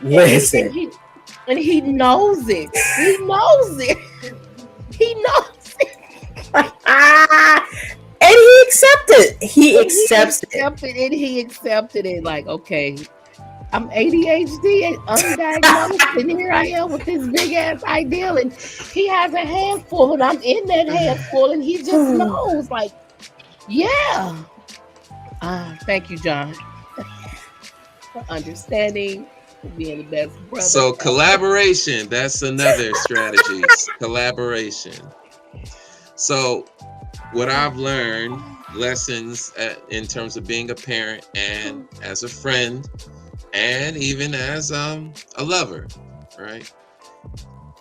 Speaker 4: Listen.
Speaker 3: And he knows it.
Speaker 4: And he accepted. He accepts it.
Speaker 3: And he accepted it. Like, okay, I'm ADHD and undiagnosed, and here I am with this big ass idea, and he has a handful, and I'm in that handful, and he just knows. Like, yeah. Thank you, John, for understanding, for being the best brother.
Speaker 5: So collaboration, that's another strategy. Collaboration. So what I've learned, lessons in terms of being a parent and as a friend and even as a lover, right?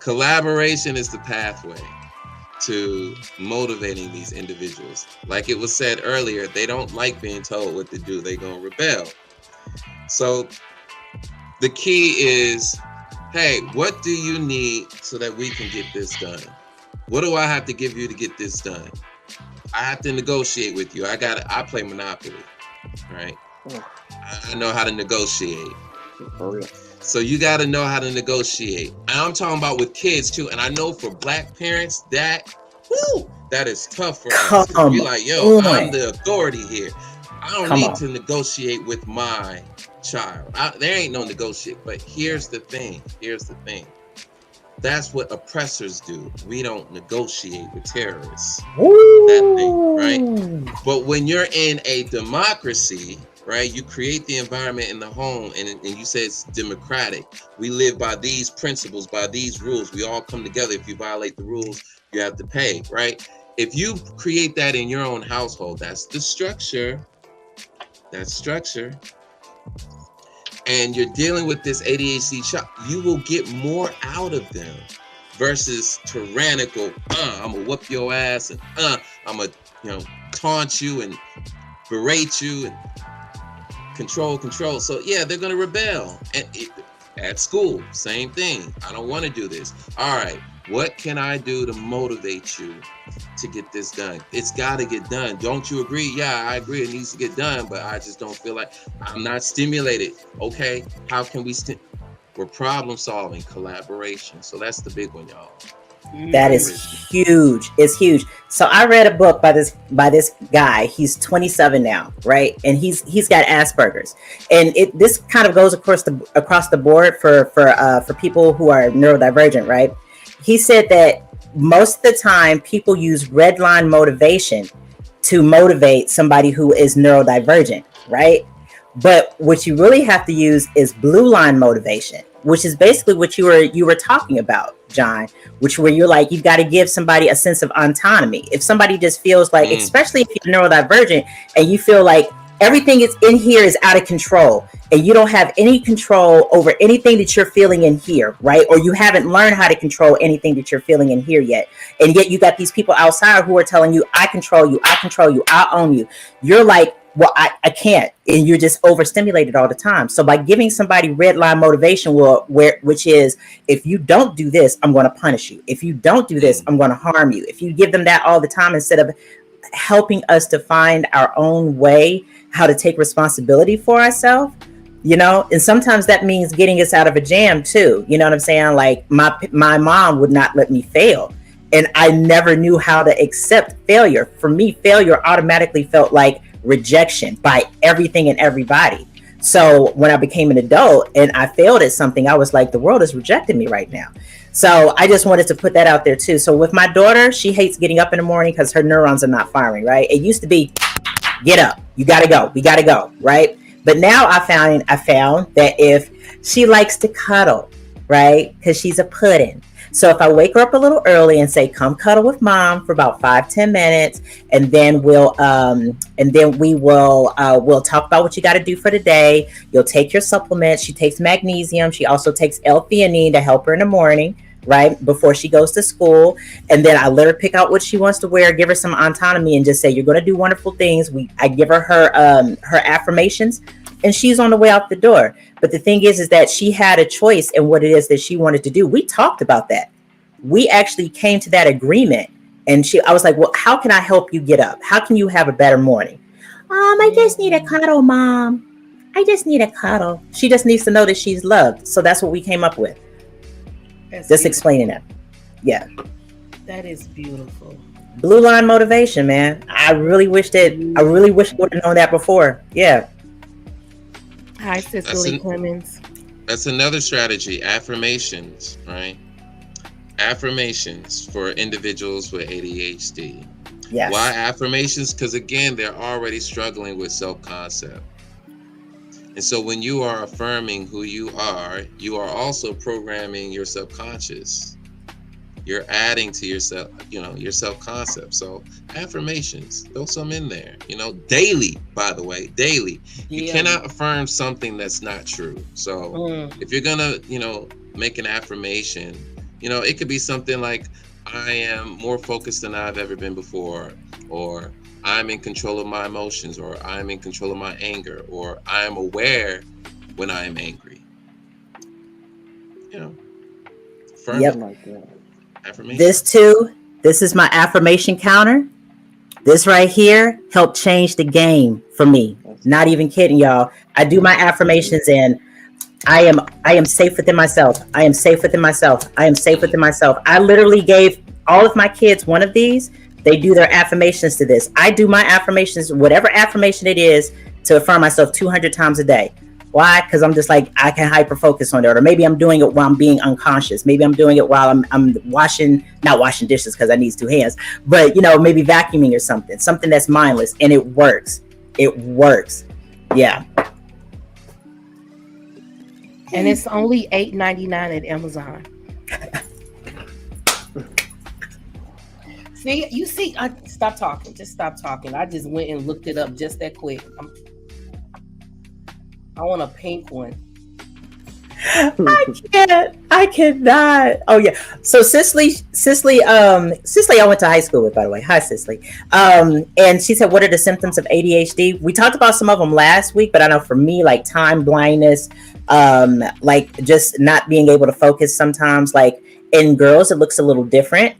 Speaker 5: Collaboration is the pathway. to motivating these individuals. Like it was said earlier, they don't like being told what to do. They're going to rebel. So the key is, hey, what do you need so that we can get this done? What do I have to give you to get this done? I have to negotiate with you. I play Monopoly, right? I know how to negotiate.
Speaker 6: For real.
Speaker 5: So you got to know how to negotiate. And I'm talking about with kids too. And I know for Black parents, that is tough for us. Be like, yo, I'm the authority here. I don't need to negotiate with my child. There ain't no negotiate. But here's the thing. That's what oppressors do. We don't negotiate with terrorists. That thing, right? But when you're in a democracy, right, you create the environment in the home, and you say it's democratic. We live by these principles, by these rules. We all come together. If you violate the rules, you have to pay, right? If you create that in your own household, that's the structure. That's structure. And you're dealing with this ADHD child, you will get more out of them versus tyrannical, I'm gonna whoop your ass, and I'm gonna taunt you and berate you and control. So yeah, they're gonna rebel. And at school, same thing. I don't want to do this. All right, what can I do to motivate you to get this done? It's got to get done. Don't you agree? Yeah, I agree. It needs to get done, but I just don't feel like I'm not stimulated. Okay, how can we? We're problem solving, collaboration. So that's the big one, y'all.
Speaker 4: That is huge. It's huge. So I read a book by this guy. He's 27 now, right? And he's got Asperger's, and this kind of goes across the board for people who are neurodivergent, right? He said that most of the time people use red line motivation to motivate somebody who is neurodivergent, right? But what you really have to use is blue line motivation, which is basically what you were talking about, John, where you're like, you've got to give somebody a sense of autonomy. If somebody just feels like, especially if you're neurodivergent and you feel like everything is in here is out of control and you don't have any control over anything that you're feeling in here, right? Or you haven't learned how to control anything that you're feeling in here yet. And yet you got these people outside who are telling you, I control you, I own you. You're like, well, I can't. And you're just overstimulated all the time. So by giving somebody red line motivation, which is, if you don't do this, I'm going to punish you. If you don't do this, I'm going to harm you. If you give them that all the time, instead of helping us to find our own way, how to take responsibility for ourselves, and sometimes that means getting us out of a jam too. You know what I'm saying? Like my mom would not let me fail. And I never knew how to accept failure. For me, failure automatically felt like rejection by everything and everybody. So when I became an adult and I failed at something, I was like, the world is rejecting me right now. So I just wanted to put that out there too. So with my daughter, she hates getting up in the morning because her neurons are not firing, right? It used to be, get up, you gotta go, we gotta go, right? But now I found that if she likes to cuddle, right? Because she's a pudding. So if I wake her up a little early and say, come cuddle with mom for about 5-10 minutes, and then we'll talk about what you got to do for the day. You'll take your supplements. She takes magnesium. She also takes L-theanine to help her in the morning, right, before she goes to school. And then I let her pick out what she wants to wear, give her some autonomy, and just say, you're going to do wonderful things. I give her affirmations, and she's on the way out the door. But the thing is that she had a choice in what it is that she wanted to do. We talked about that. We actually came to that agreement. And I was like, well, how can I help you get up? How can you have a better morning? I just need a cuddle, Mom. I just need a cuddle. She just needs to know that she's loved. So that's what we came up with. Just explaining that. Yeah.
Speaker 3: That is beautiful.
Speaker 4: Blue line motivation, man. I really wish I would have known that before. Yeah.
Speaker 3: Hi, Cicely Clemens.
Speaker 5: That's another strategy, affirmations, right? Affirmations for individuals with ADHD.
Speaker 4: Yes.
Speaker 5: Why affirmations? Because again, they're already struggling with self-concept. And so when you are affirming who you are also programming your subconscious. You're adding to yourself, your self-concept. So affirmations, throw some in there, daily, by the way, daily. You cannot affirm something that's not true. So if you're gonna, make an affirmation, it could be something like, I am more focused than I've ever been before, or I'm in control of my emotions, or I'm in control of my anger, or I am aware when I am angry. You know,
Speaker 4: Yep.
Speaker 5: affirming,
Speaker 6: like that.
Speaker 4: This
Speaker 5: affirmation.
Speaker 4: too, this is my affirmation counter. This right here helped change the game for me.
Speaker 6: That's
Speaker 4: Not
Speaker 6: dope.
Speaker 4: even kidding, y'all. I do my affirmations and I am safe within myself. I am safe within myself. I am safe
Speaker 5: Mm,
Speaker 4: within myself. I literally gave all of my kids one of these. They do their affirmations to this. I do my affirmations, whatever affirmation it is, to affirm myself 200 times a day. Why? Because I'm just like, I can hyper focus on it. Or maybe I'm doing it while I'm being unconscious. Maybe I'm doing it while I'm washing, not washing dishes because I need two hands, but maybe vacuuming or something that's mindless. And it works. It works. Yeah.
Speaker 3: And it's only $8.99 at Amazon. See, you see, stop talking. Just stop talking. I just went and looked it up just that quick. I want a pink one.
Speaker 4: I cannot. Oh yeah. So Cicely, I went to high school with, by the way. Hi, Cicely. And she said, "What are the symptoms of ADHD?" We talked about some of them last week, but I know for me, like time blindness, like just not being able to focus sometimes. Like in girls, it looks a little different.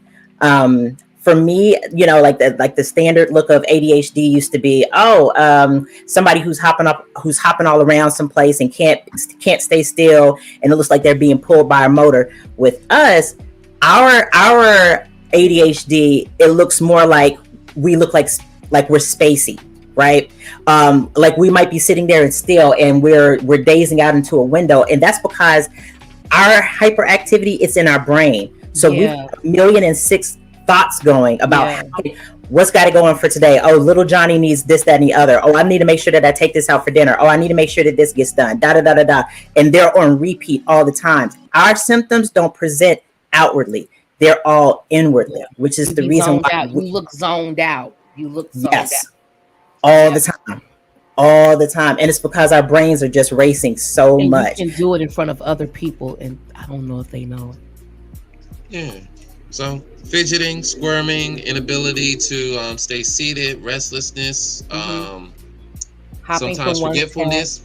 Speaker 4: For me, like the standard look of ADHD used to be, somebody who's hopping all around someplace and can't stay still, and it looks like they're being pulled by a motor. With us, our ADHD, it looks more like we look like we're spacey, right? Like we might be sitting there and still, and we're dazing out into a window, and that's because our hyperactivity is in our brain. So we've
Speaker 3: Yeah.
Speaker 4: got 1,000,006 thoughts going about
Speaker 3: Yeah.
Speaker 4: what's got to go on for today. Oh, little Johnny needs this, that, and the other. Oh, I need to make sure that I take this out for dinner. Oh, I need to make sure that this gets done. Da da da da da. And they're on repeat all the time. Our symptoms don't present outwardly; they're all inwardly, which is
Speaker 3: You
Speaker 4: the
Speaker 3: be
Speaker 4: reason
Speaker 3: zoned
Speaker 4: why.
Speaker 3: out. You look zoned out. You look zoned
Speaker 4: Yes,
Speaker 3: out.
Speaker 4: all
Speaker 3: Yeah.
Speaker 4: the time, all the time, and it's because our brains are just racing so
Speaker 3: And you
Speaker 4: much.
Speaker 3: can do it in front of other people, and I don't know if they know it.
Speaker 5: yeah. So fidgeting, squirming, inability to stay seated, restlessness,
Speaker 3: Hopping from
Speaker 5: sometimes
Speaker 3: one task.
Speaker 5: forgetfulness,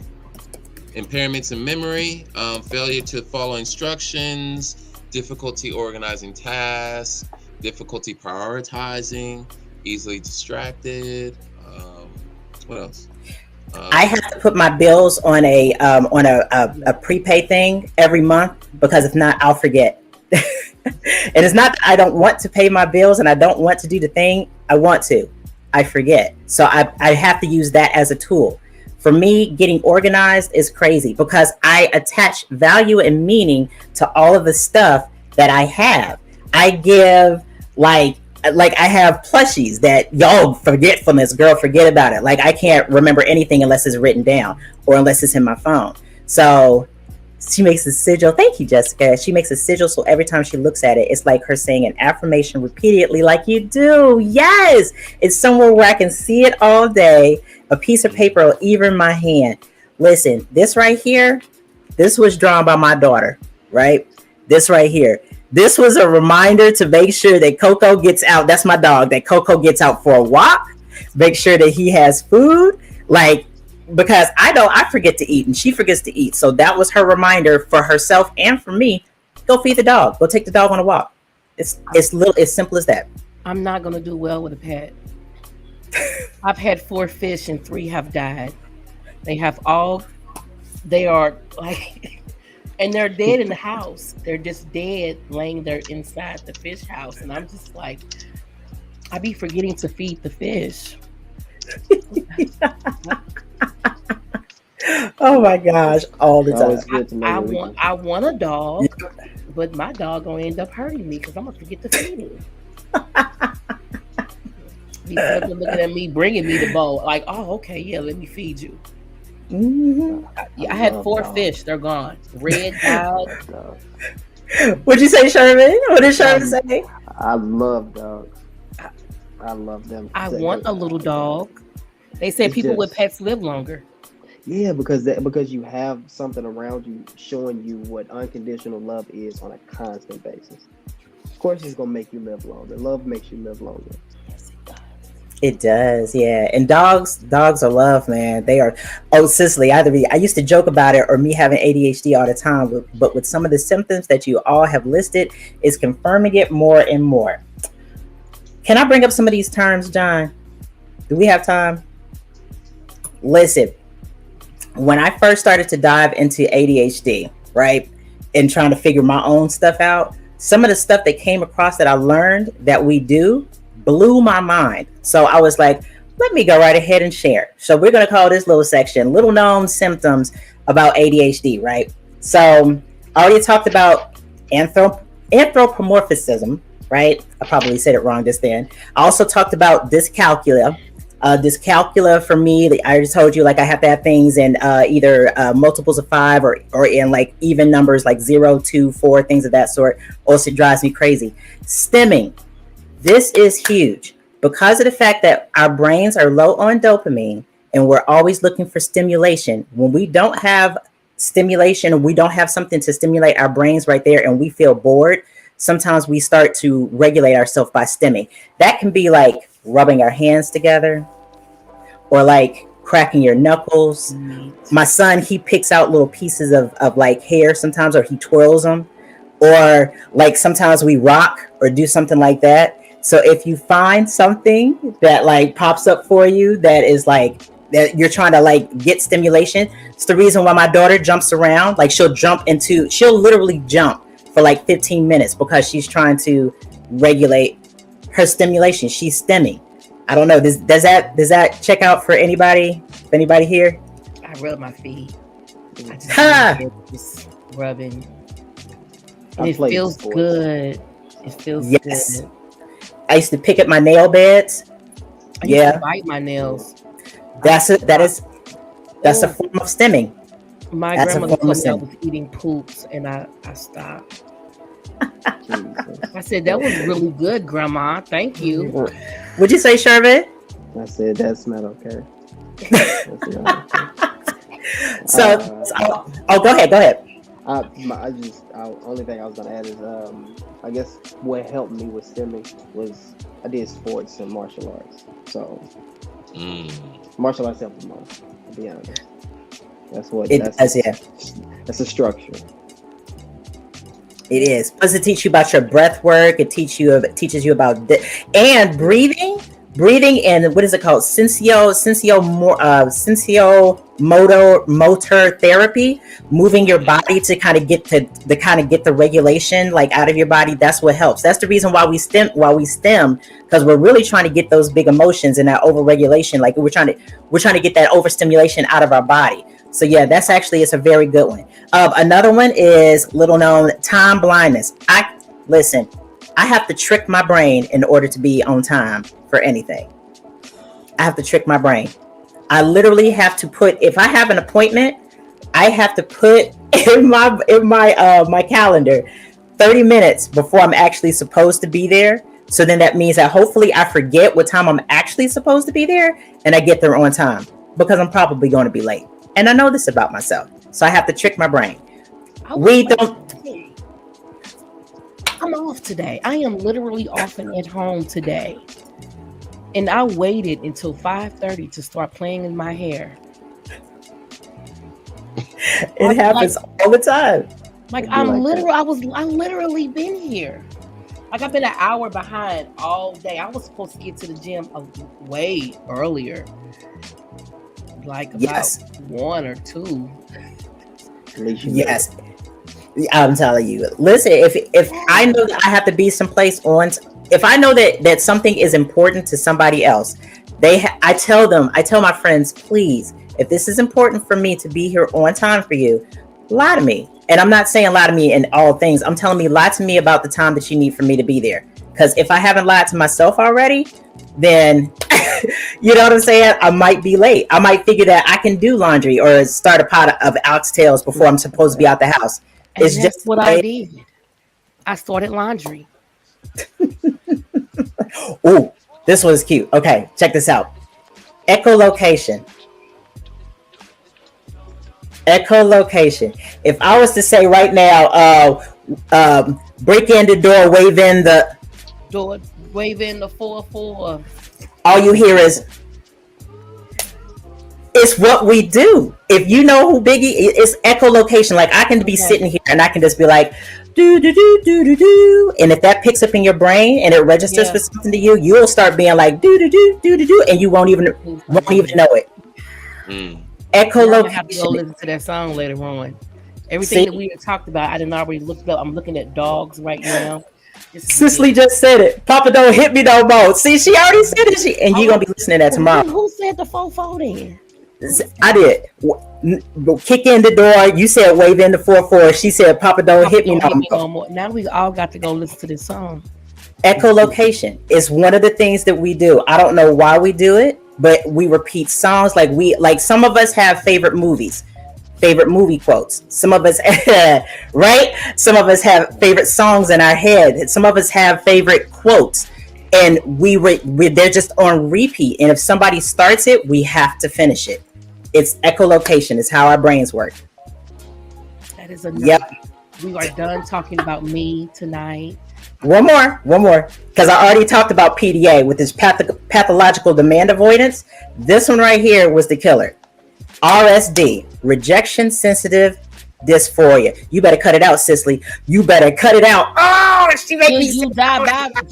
Speaker 5: impairments in memory, failure to follow instructions, difficulty organizing tasks, difficulty prioritizing, easily distracted. What else?
Speaker 4: I have to put my bills on a prepaid thing every month, because if not, I'll forget. And it's not that I don't want to pay my bills and I don't want to do the thing. I want to. I forget. So I have to use that as a tool. For me, getting organized is crazy because I attach value and meaning to all of the stuff that I have. I give like I have plushies that, y'all, forgetfulness, girl, forget about it. Like I can't remember anything unless it's written down or unless it's in my phone. So she makes a sigil. Thank you, Jessica. She makes a sigil, so every time she looks at it, it's like her saying an affirmation repeatedly, like you do. Yes, it's somewhere where I can see it all day. A piece of paper or even my hand. Listen, this right here, this was drawn by my daughter, right? This right here. This was a reminder to make sure that Coco gets out. That's my dog. That Coco gets out for a walk. Make sure that he has food. Like, because I forget to eat and she forgets to eat. So that was her reminder for herself and for me. Go feed the dog. Go take the dog on a walk. It's simple as that.
Speaker 3: I'm not gonna do well with a pet. I've had 4 fish and 3 have died. They are like, and they're dead in the house. They're just dead, laying there inside the fish house. And I'm just like, I be forgetting to feed the fish.
Speaker 4: Oh my gosh, all the
Speaker 6: Always
Speaker 4: time.
Speaker 6: good to know.
Speaker 3: I want a dog, but my dog gonna end up hurting me because I'm gonna forget to feed him. He's looking at me, bringing me the bowl, like, oh, okay, yeah, let me feed you. I had 4 fish, they're gone. Red died.
Speaker 4: What'd you say, Sherman? What did Sherman say?
Speaker 6: I love dogs. I love them.
Speaker 3: I want a little dog. They say
Speaker 6: It's
Speaker 3: people with
Speaker 6: just-
Speaker 3: pets live longer.
Speaker 6: Yeah, because you have something around you showing you what unconditional love is on a constant basis. Of course, it's gonna make you live longer. Love makes you live longer.
Speaker 4: It does, yeah. And dogs are love, man. They are. Oh, Cicely, I used to joke about it, or me having ADHD all the time. But with some of the symptoms that you all have listed, is confirming it more and more. Can I bring up some of these terms, John? Do we have time? Listen, when I first started to dive into ADHD, right, and trying to figure my own stuff out, some of the stuff that came across that I learned that we do blew my mind. So I was like, let me go right ahead and share. So we're going to call this little section little known symptoms about ADHD, right? So I already talked about anthropomorphism, right? I probably said it wrong just then. I also talked about dyscalculia. Dyscalculia for me, I already told you, like I have to have things in either multiples of 5 or in like even numbers like 0, 2, 4, things of that sort. Also drives me crazy. Stimming. This is huge because of the fact that our brains are low on dopamine and we're always looking for stimulation. When we don't have stimulation and we don't have something to stimulate our brains right there and we feel bored, sometimes we start to regulate ourselves by stimming. That can be like rubbing our hands together or like cracking your knuckles. My son, he picks out little pieces of like hair sometimes, or he twirls them, or like sometimes we rock or do something like that. So if you find something that like pops up for you that is like that you're trying to like get stimulation, it's the reason why my daughter jumps around. Like she'll literally jump for like 15 minutes because she's trying to regulate her stimulation. She's stimming. I don't know. Does that check out for anybody? Anybody here?
Speaker 3: I rub my feet. I just rubbing. And it feels good. It feels good.
Speaker 4: I used to pick at my nail beds.
Speaker 3: I used to bite my nails.
Speaker 4: That's a form of stimming.
Speaker 3: My grandmother told me I was eating poops, and I stopped. I said, that was really good, Grandma. Thank you.
Speaker 4: What'd you say, Shervin?
Speaker 6: I said, that smelled okay.
Speaker 4: Go ahead.
Speaker 6: Only thing I was gonna add is I guess what helped me with stimming was I did sports and martial arts. So martial arts helped the most, to be honest. That's a structure.
Speaker 4: It is. Plus, it teaches you about your breath work. It teaches you about and breathing and what is it called? Motor therapy, moving your body to kind of get the regulation like out of your body. That's what helps. That's the reason why we stem, because we're really trying to get those big emotions and that overregulation. Like we're trying to get that overstimulation out of our body. So yeah, it's a very good one. Another one is little known time blindness. I have to trick my brain in order to be on time for anything. I have to trick my brain. I literally have to put, if I have an appointment, I have to put in my calendar 30 minutes before I'm actually supposed to be there. So then that means that hopefully I forget what time I'm actually supposed to be there and I get there on time, because I'm probably going to be late. And I know this about myself. So I have to trick my brain.
Speaker 3: I'm off today. I am literally off and at home today. And I waited until 5:30 to start playing in my hair.
Speaker 4: It happens all the time.
Speaker 3: Like I literally been here. Like I've been an hour behind all day. I was supposed to get to the gym way earlier. Like about 1 or 2.
Speaker 4: Yes. I'm telling you. Listen, if I know that I have to be someplace if I know that something is important to somebody else, I tell my friends, please, if this is important for me to be here on time for you, lie to me. And I'm not saying lie to me in all things. I'm telling me lie to me about the time that you need for me to be there. Because if I haven't lied to myself already, then you know what I'm saying? I might be late. I might figure that I can do laundry or start a pot of oxtails before I'm supposed to be out the house.
Speaker 3: And it's just what I did. I started laundry.
Speaker 4: Ooh, this one's cute. Okay, check this out. Echolocation. If I was to say right now, break in the door, wave in the
Speaker 3: door, wave in the 4-4.
Speaker 4: all you hear is it's what we do. If you know who Biggie is, it's echolocation. Like I can be sitting here and I can just be like, do do do do do do, and if that picks up in your brain and it registers for something to you, you'll start being like do do do do do do, and you won't even know it. Echolocation.
Speaker 3: I have to go listen to that song later on. Everything that we had talked about, I didn't already looked up. I'm looking at dogs right now.
Speaker 4: Cicely just said it. Papa don't hit me no more. See, she already said it. And you're gonna be listening to that tomorrow.
Speaker 3: Who said the 4-4 then?
Speaker 4: I did. Kick in the door. You said wave in the 4-4. She said, Papa don't hit me no more.
Speaker 3: Now we all got to go listen to this song.
Speaker 4: Echolocation is one of the things that we do. I don't know why we do it, but we repeat songs. Like some of us have favorite movies, favorite movie quotes. Some of us, right? Some of us have favorite songs in our head. Some of us have favorite quotes. And they're just on repeat. And if somebody starts it, we have to finish it. It's echolocation. It's how our brains work.
Speaker 3: That is enough.
Speaker 4: Yep.
Speaker 3: We are done talking about me tonight.
Speaker 4: One more. Because I already talked about PDA with this pathological demand avoidance. This one right here was the killer. RSD, rejection sensitive dysphoria. You better cut it out, Cicely. You better cut it out. Oh, she made me
Speaker 3: you die. Are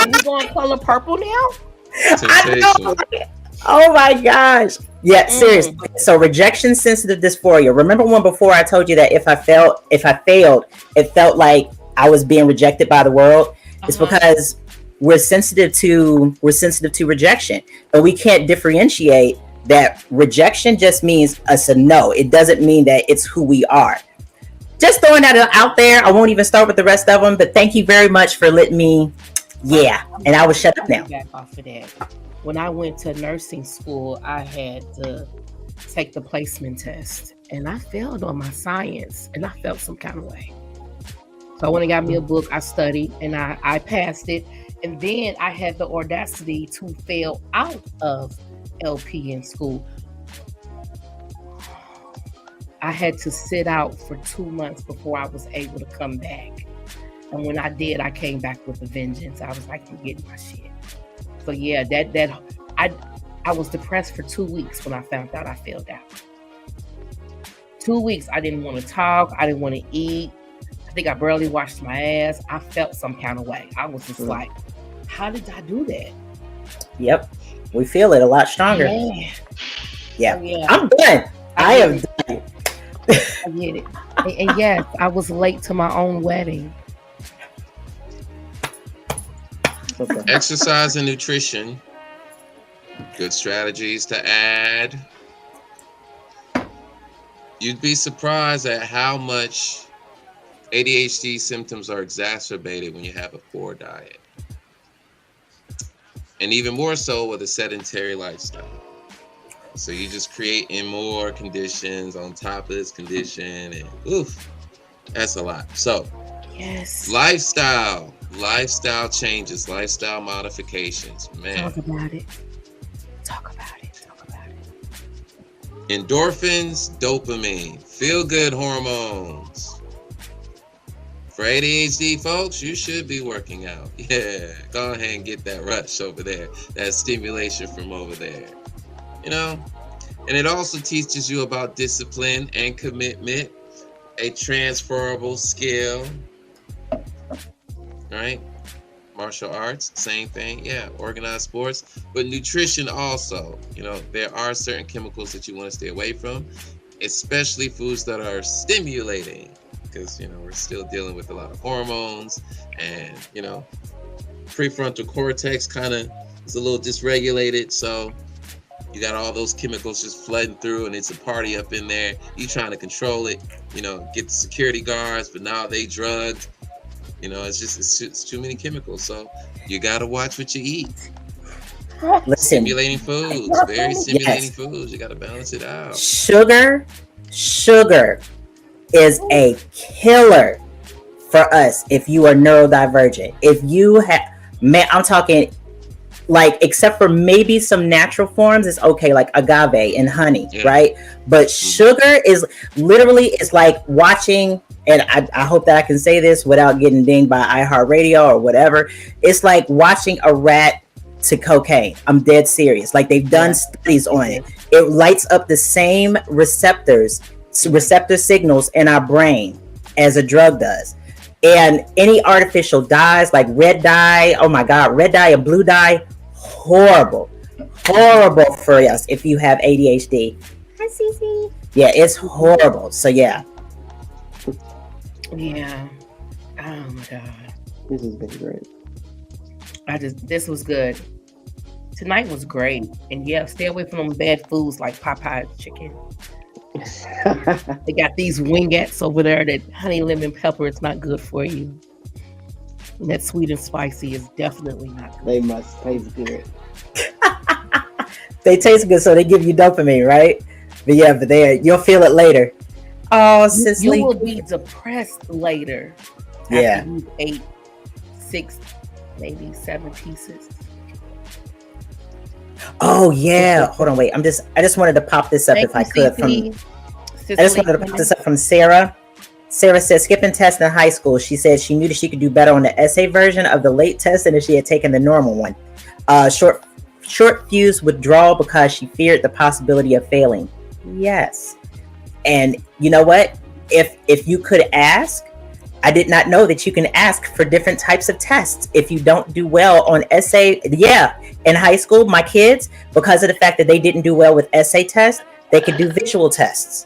Speaker 3: we going color purple now?
Speaker 4: I know. Oh my gosh. Yeah, seriously. So rejection sensitive dysphoria. Remember when before I told you that if I failed, it felt like I was being rejected by the world? It's because we're sensitive to rejection, but we can't differentiate that rejection just means us a no. It doesn't mean that it's who we are. Just throwing that out there. I won't even start with the rest of them, but thank you very much for letting me. Yeah, and I will shut up now.
Speaker 3: Back off of that. When I went to nursing school, I had to take the placement test, and I failed on my science, and I felt some kind of way. So I went and got me a book. I studied, and I passed it, and then I had the audacity to fail out of LP in school. I had to sit out for 2 months before I was able to come back. And when I did, I came back with a vengeance. I was like, I'm getting my shit. So yeah, I was depressed for 2 weeks when I found out I failed out. 2 weeks, I didn't want to talk. I didn't want to eat. I think I barely washed my ass. I felt some kind of way. I was just like, how did I do that?
Speaker 4: Yep. We feel it a lot stronger. Yeah.
Speaker 3: So, yeah.
Speaker 4: I'm done. I am done.
Speaker 3: I get it. And yes, I was late to my own wedding.
Speaker 5: Exercise and nutrition. Good strategies to add. You'd be surprised at how much ADHD symptoms are exacerbated when you have a poor diet. And even more so with a sedentary lifestyle. So you just creating more conditions on top of this condition, and that's a lot. So
Speaker 3: yes,
Speaker 5: lifestyle changes, lifestyle modifications, man.
Speaker 3: Talk about it.
Speaker 5: Endorphins, dopamine, feel good hormones. For ADHD folks, you should be working out. Yeah, go ahead and get that rush over there, that stimulation from over there. And it also teaches you about discipline and commitment, a transferable skill, right? Martial arts, same thing. Yeah, organized sports, but nutrition also. There are certain chemicals that you want to stay away from, especially foods that are stimulating, because we're still dealing with a lot of hormones, and prefrontal cortex kind of is a little dysregulated, so you got all those chemicals just flooding through, and it's a party up in there. You trying to control it, get the security guards, but now they drugged. It's too many chemicals. So you got to watch what you eat.
Speaker 4: Listen,
Speaker 5: stimulating foods, very stimulating foods. You got to balance it out.
Speaker 4: Sugar is a killer for us if you are neurodivergent. If you have, I'm talking like, except for maybe some natural forms, it's okay, like agave and honey, right? But sugar is literally, it's like watching and I hope that I can say this without getting dinged by iHeartRadio or whatever. It's like watching a rat to cocaine. I'm dead serious. Like they've done studies on it. It lights up the same receptor signals in our brain as a drug does. And any artificial dyes like red dye, oh my God, red dye and blue dye, horrible for us if you have ADHD. Hi, Cece. Yeah, it's horrible. So yeah.
Speaker 3: Yeah. Oh my God.
Speaker 6: This has been great.
Speaker 3: This was good. Tonight was great. And yeah, stay away from them bad foods like Popeye chicken. They got these wingettes over there that honey lemon pepper is not good for you. And that sweet and spicy is definitely not good.
Speaker 6: They must taste good.
Speaker 4: They taste good, so they give you dopamine, right? But yeah, you'll feel it later. Oh, Cicely.
Speaker 3: You will be depressed later.
Speaker 4: Yeah.
Speaker 3: After you ate 6, maybe 7 pieces.
Speaker 4: Oh yeah. Hold on, wait. I just wanted to pop this up if I could from Sarah. Sarah said skipping tests in high school. She said she knew that she could do better on the essay version of the late test than if she had taken the normal one. Short fuse withdrawal because she feared the possibility of failing. Yes. And you know what? If you could ask, I did not know that you can ask for different types of tests if you don't do well on essay. Yeah, in high school, my kids, because of the fact that they didn't do well with essay tests, they could do visual tests.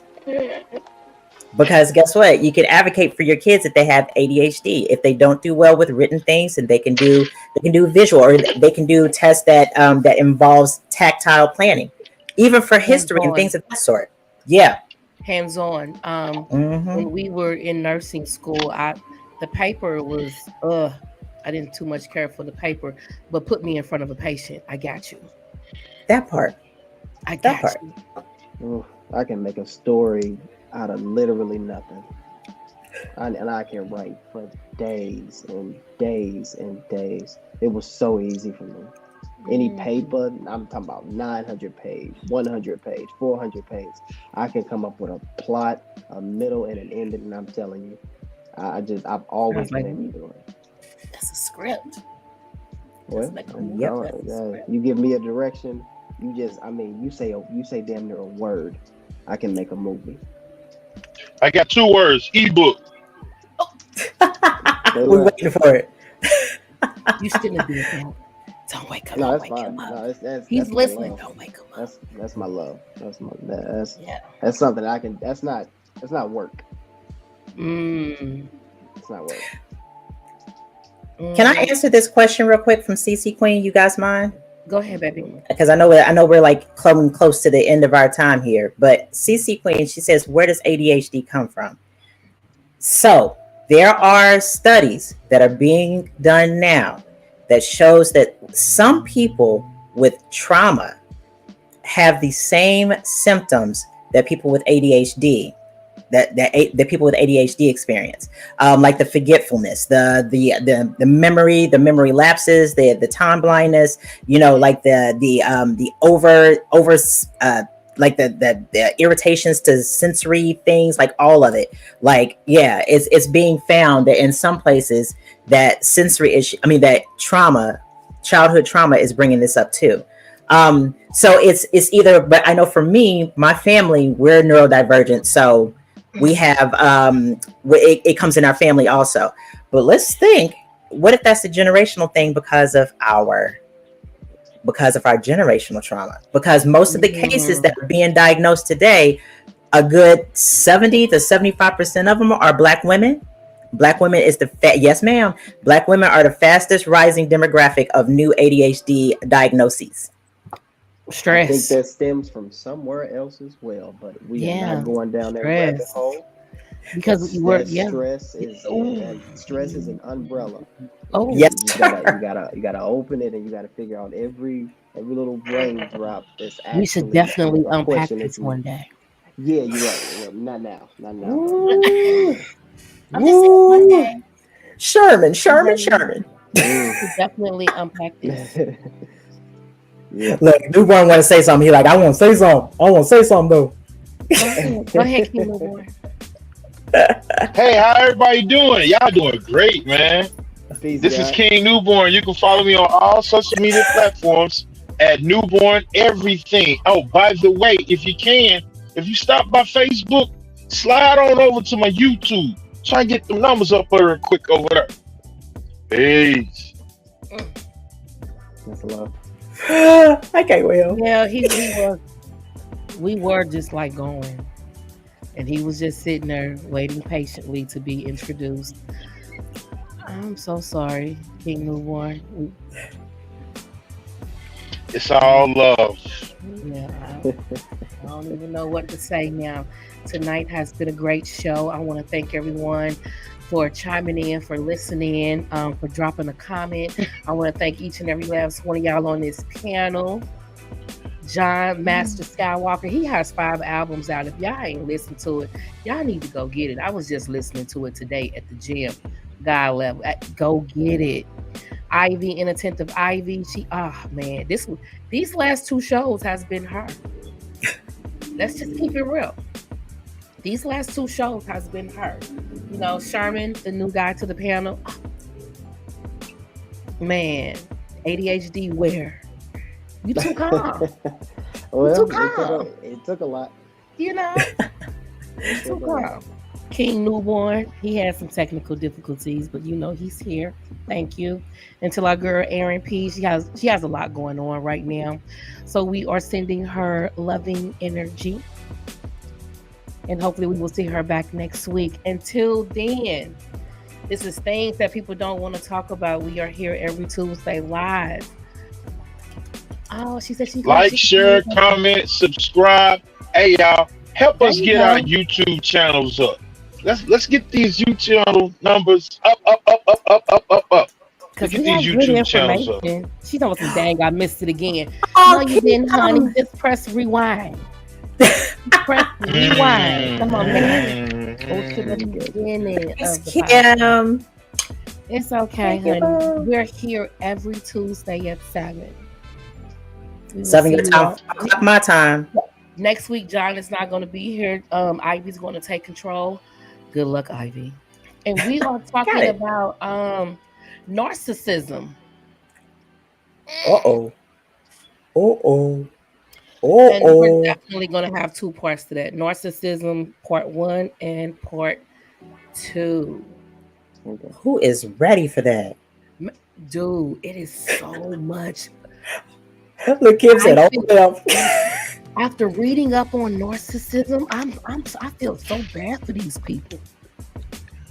Speaker 4: Because guess what? You can advocate for your kids if they have ADHD. If they don't do well with written things, and they can do visual, or they can do tests that involves tactile planning, even for history and things of that sort. Yeah.
Speaker 3: Hands-on. When we were in nursing school, the paper was I didn't too much care for the paper, but put me in front of a patient. I got you.
Speaker 4: That part.
Speaker 3: I got you.
Speaker 6: Ooh, I can make a story out of literally nothing. And I can write for days and days and days. It was so easy for me. Any paper, I'm talking about 900 page, 100 page, 400 page. I can come up with a plot, a middle, and an ending, and I'm telling you, I've always been able to do it.
Speaker 3: That's a script.
Speaker 6: Well, you give me a direction, you say damn near a word, I can make a movie.
Speaker 7: I got 2 words: ebook.
Speaker 4: We're waiting for it.
Speaker 3: You shouldn't have did that. Don't wake up.
Speaker 6: No,
Speaker 3: don't
Speaker 6: that's
Speaker 3: wake
Speaker 6: fine.
Speaker 3: him up.
Speaker 6: No, that's
Speaker 3: He's listening. Don't wake him up.
Speaker 6: That's my love. That's something I can. That's not work. It's not work.
Speaker 4: Can I answer this question real quick from CC Queen? You guys mind?
Speaker 3: Go ahead, baby.
Speaker 4: Because I know we're like coming close to the end of our time here. But CC Queen, she says, where does ADHD come from? So there are studies that are being done now that shows that some people with trauma have the same symptoms that people with ADHD, that people with ADHD experience, like the forgetfulness, the memory lapses, the time blindness, like the irritations to sensory things, like all of it. Like, yeah, it's being found that in some places that that childhood trauma is bringing this up too. So it's either, but I know for me, my family, we're neurodivergent, so we have it comes in our family also. But let's think, what if that's a generational thing because of our generational trauma? Because most of the cases that are being diagnosed today, a good 70 to 75% of them are Black women. Black women is yes, ma'am. Black women are the fastest rising demographic of new ADHD diagnoses.
Speaker 3: Stress.
Speaker 6: I think that stems from somewhere else as well, but we are not going down that rabbit hole.
Speaker 3: Because
Speaker 6: stress is an umbrella.
Speaker 3: Oh,
Speaker 4: yes.
Speaker 6: You gotta open it, and you gotta figure out every little brain drop.
Speaker 3: We should definitely unpack this one day.
Speaker 6: Yeah, you're right. Well, not now.
Speaker 3: I'm just saying one day.
Speaker 4: Sherman.
Speaker 3: We definitely unpack this.
Speaker 6: Yeah.
Speaker 4: Look, newborn want to say something. He like, I want to say something. Though.
Speaker 3: Go ahead, Kimo boy.
Speaker 7: Hey, how everybody doing? Y'all doing great, man.
Speaker 6: Peace,
Speaker 7: This is
Speaker 6: God.
Speaker 7: King Newborn. You can follow me on all social media platforms at Newborn Everything. Oh, by the way, if you stop by Facebook, slide on over to my YouTube. Try and get the numbers up real quick over there. Peace.
Speaker 6: That's love.
Speaker 4: Okay, well.
Speaker 3: Yeah, we were just like going. And he was just sitting there waiting patiently to be introduced. I'm so sorry, King Newborn.
Speaker 7: It's all love.
Speaker 3: Yeah, I don't even know what to say now. Tonight has been a great show. I want to thank everyone for chiming in, for listening, for dropping a comment. I want to thank each and every last one of y'all on this panel. John Master Skywalker, he has 5 albums out. If y'all ain't listened to it, y'all need to go get it. I was just listening to it today at the gym. God level, go get it. Ivy, Inattentive Ivy, man, these last 2 shows has been her. Let's just keep it real. These last 2 shows has been her. You know, Sherman, the new guy to the panel. Man, ADHD where? You too calm.
Speaker 6: Well, it took a lot.
Speaker 3: You know? You too calm. King Newborn, he had some technical difficulties, but you know he's here. Thank you. Until our girl Erin P, she has a lot going on right now. So we are sending her loving energy. And hopefully we will see her back next week. Until then, this is things that people don't want to talk about. We are here every Tuesday live. Oh, she said she
Speaker 7: Like, share, comment, subscribe. Hey, y'all, help us get our YouTube channels up. Let's get these YouTube numbers up.
Speaker 3: Because
Speaker 7: get
Speaker 3: we have
Speaker 7: these
Speaker 3: good
Speaker 7: YouTube channels up.
Speaker 3: information. She knows some dang, I missed it again.
Speaker 4: Oh,
Speaker 3: No, you didn't, honey. Just press rewind. Press rewind. Come on, man. Go to the beginning of the podcast. It's okay, honey. We're here every Tuesday at 7.
Speaker 4: 7 your time. My time.
Speaker 3: Next week, John is not going to be here. Ivy's going to take control. Good luck, Ivy. And we are talking about narcissism.
Speaker 4: And
Speaker 3: we're definitely going to have 2 parts to that. Narcissism, part 1 and part 2.
Speaker 4: Okay. Who is ready for that?
Speaker 3: Dude, it is so much.
Speaker 4: Look, Kim said,
Speaker 3: after reading up on narcissism, I feel so bad for these people.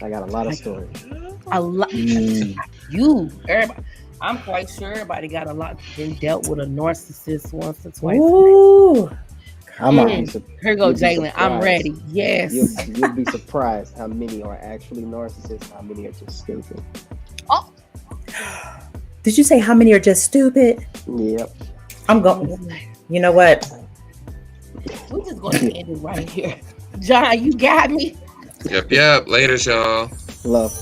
Speaker 6: I got a lot of stories.
Speaker 3: A lot. Everybody. I'm quite sure everybody got a lot been dealt with a narcissist once or twice.
Speaker 4: Ooh, come on.
Speaker 3: Here go Jalen. I'm ready. Yes.
Speaker 6: You'll be surprised how many are actually narcissists, how many are just stupid.
Speaker 3: Oh.
Speaker 4: Did you say how many are just stupid?
Speaker 6: Yep.
Speaker 4: I'm going. You know what?
Speaker 3: We're just going to end it right here. John, you got me.
Speaker 5: Yep. Later, y'all.
Speaker 6: Love.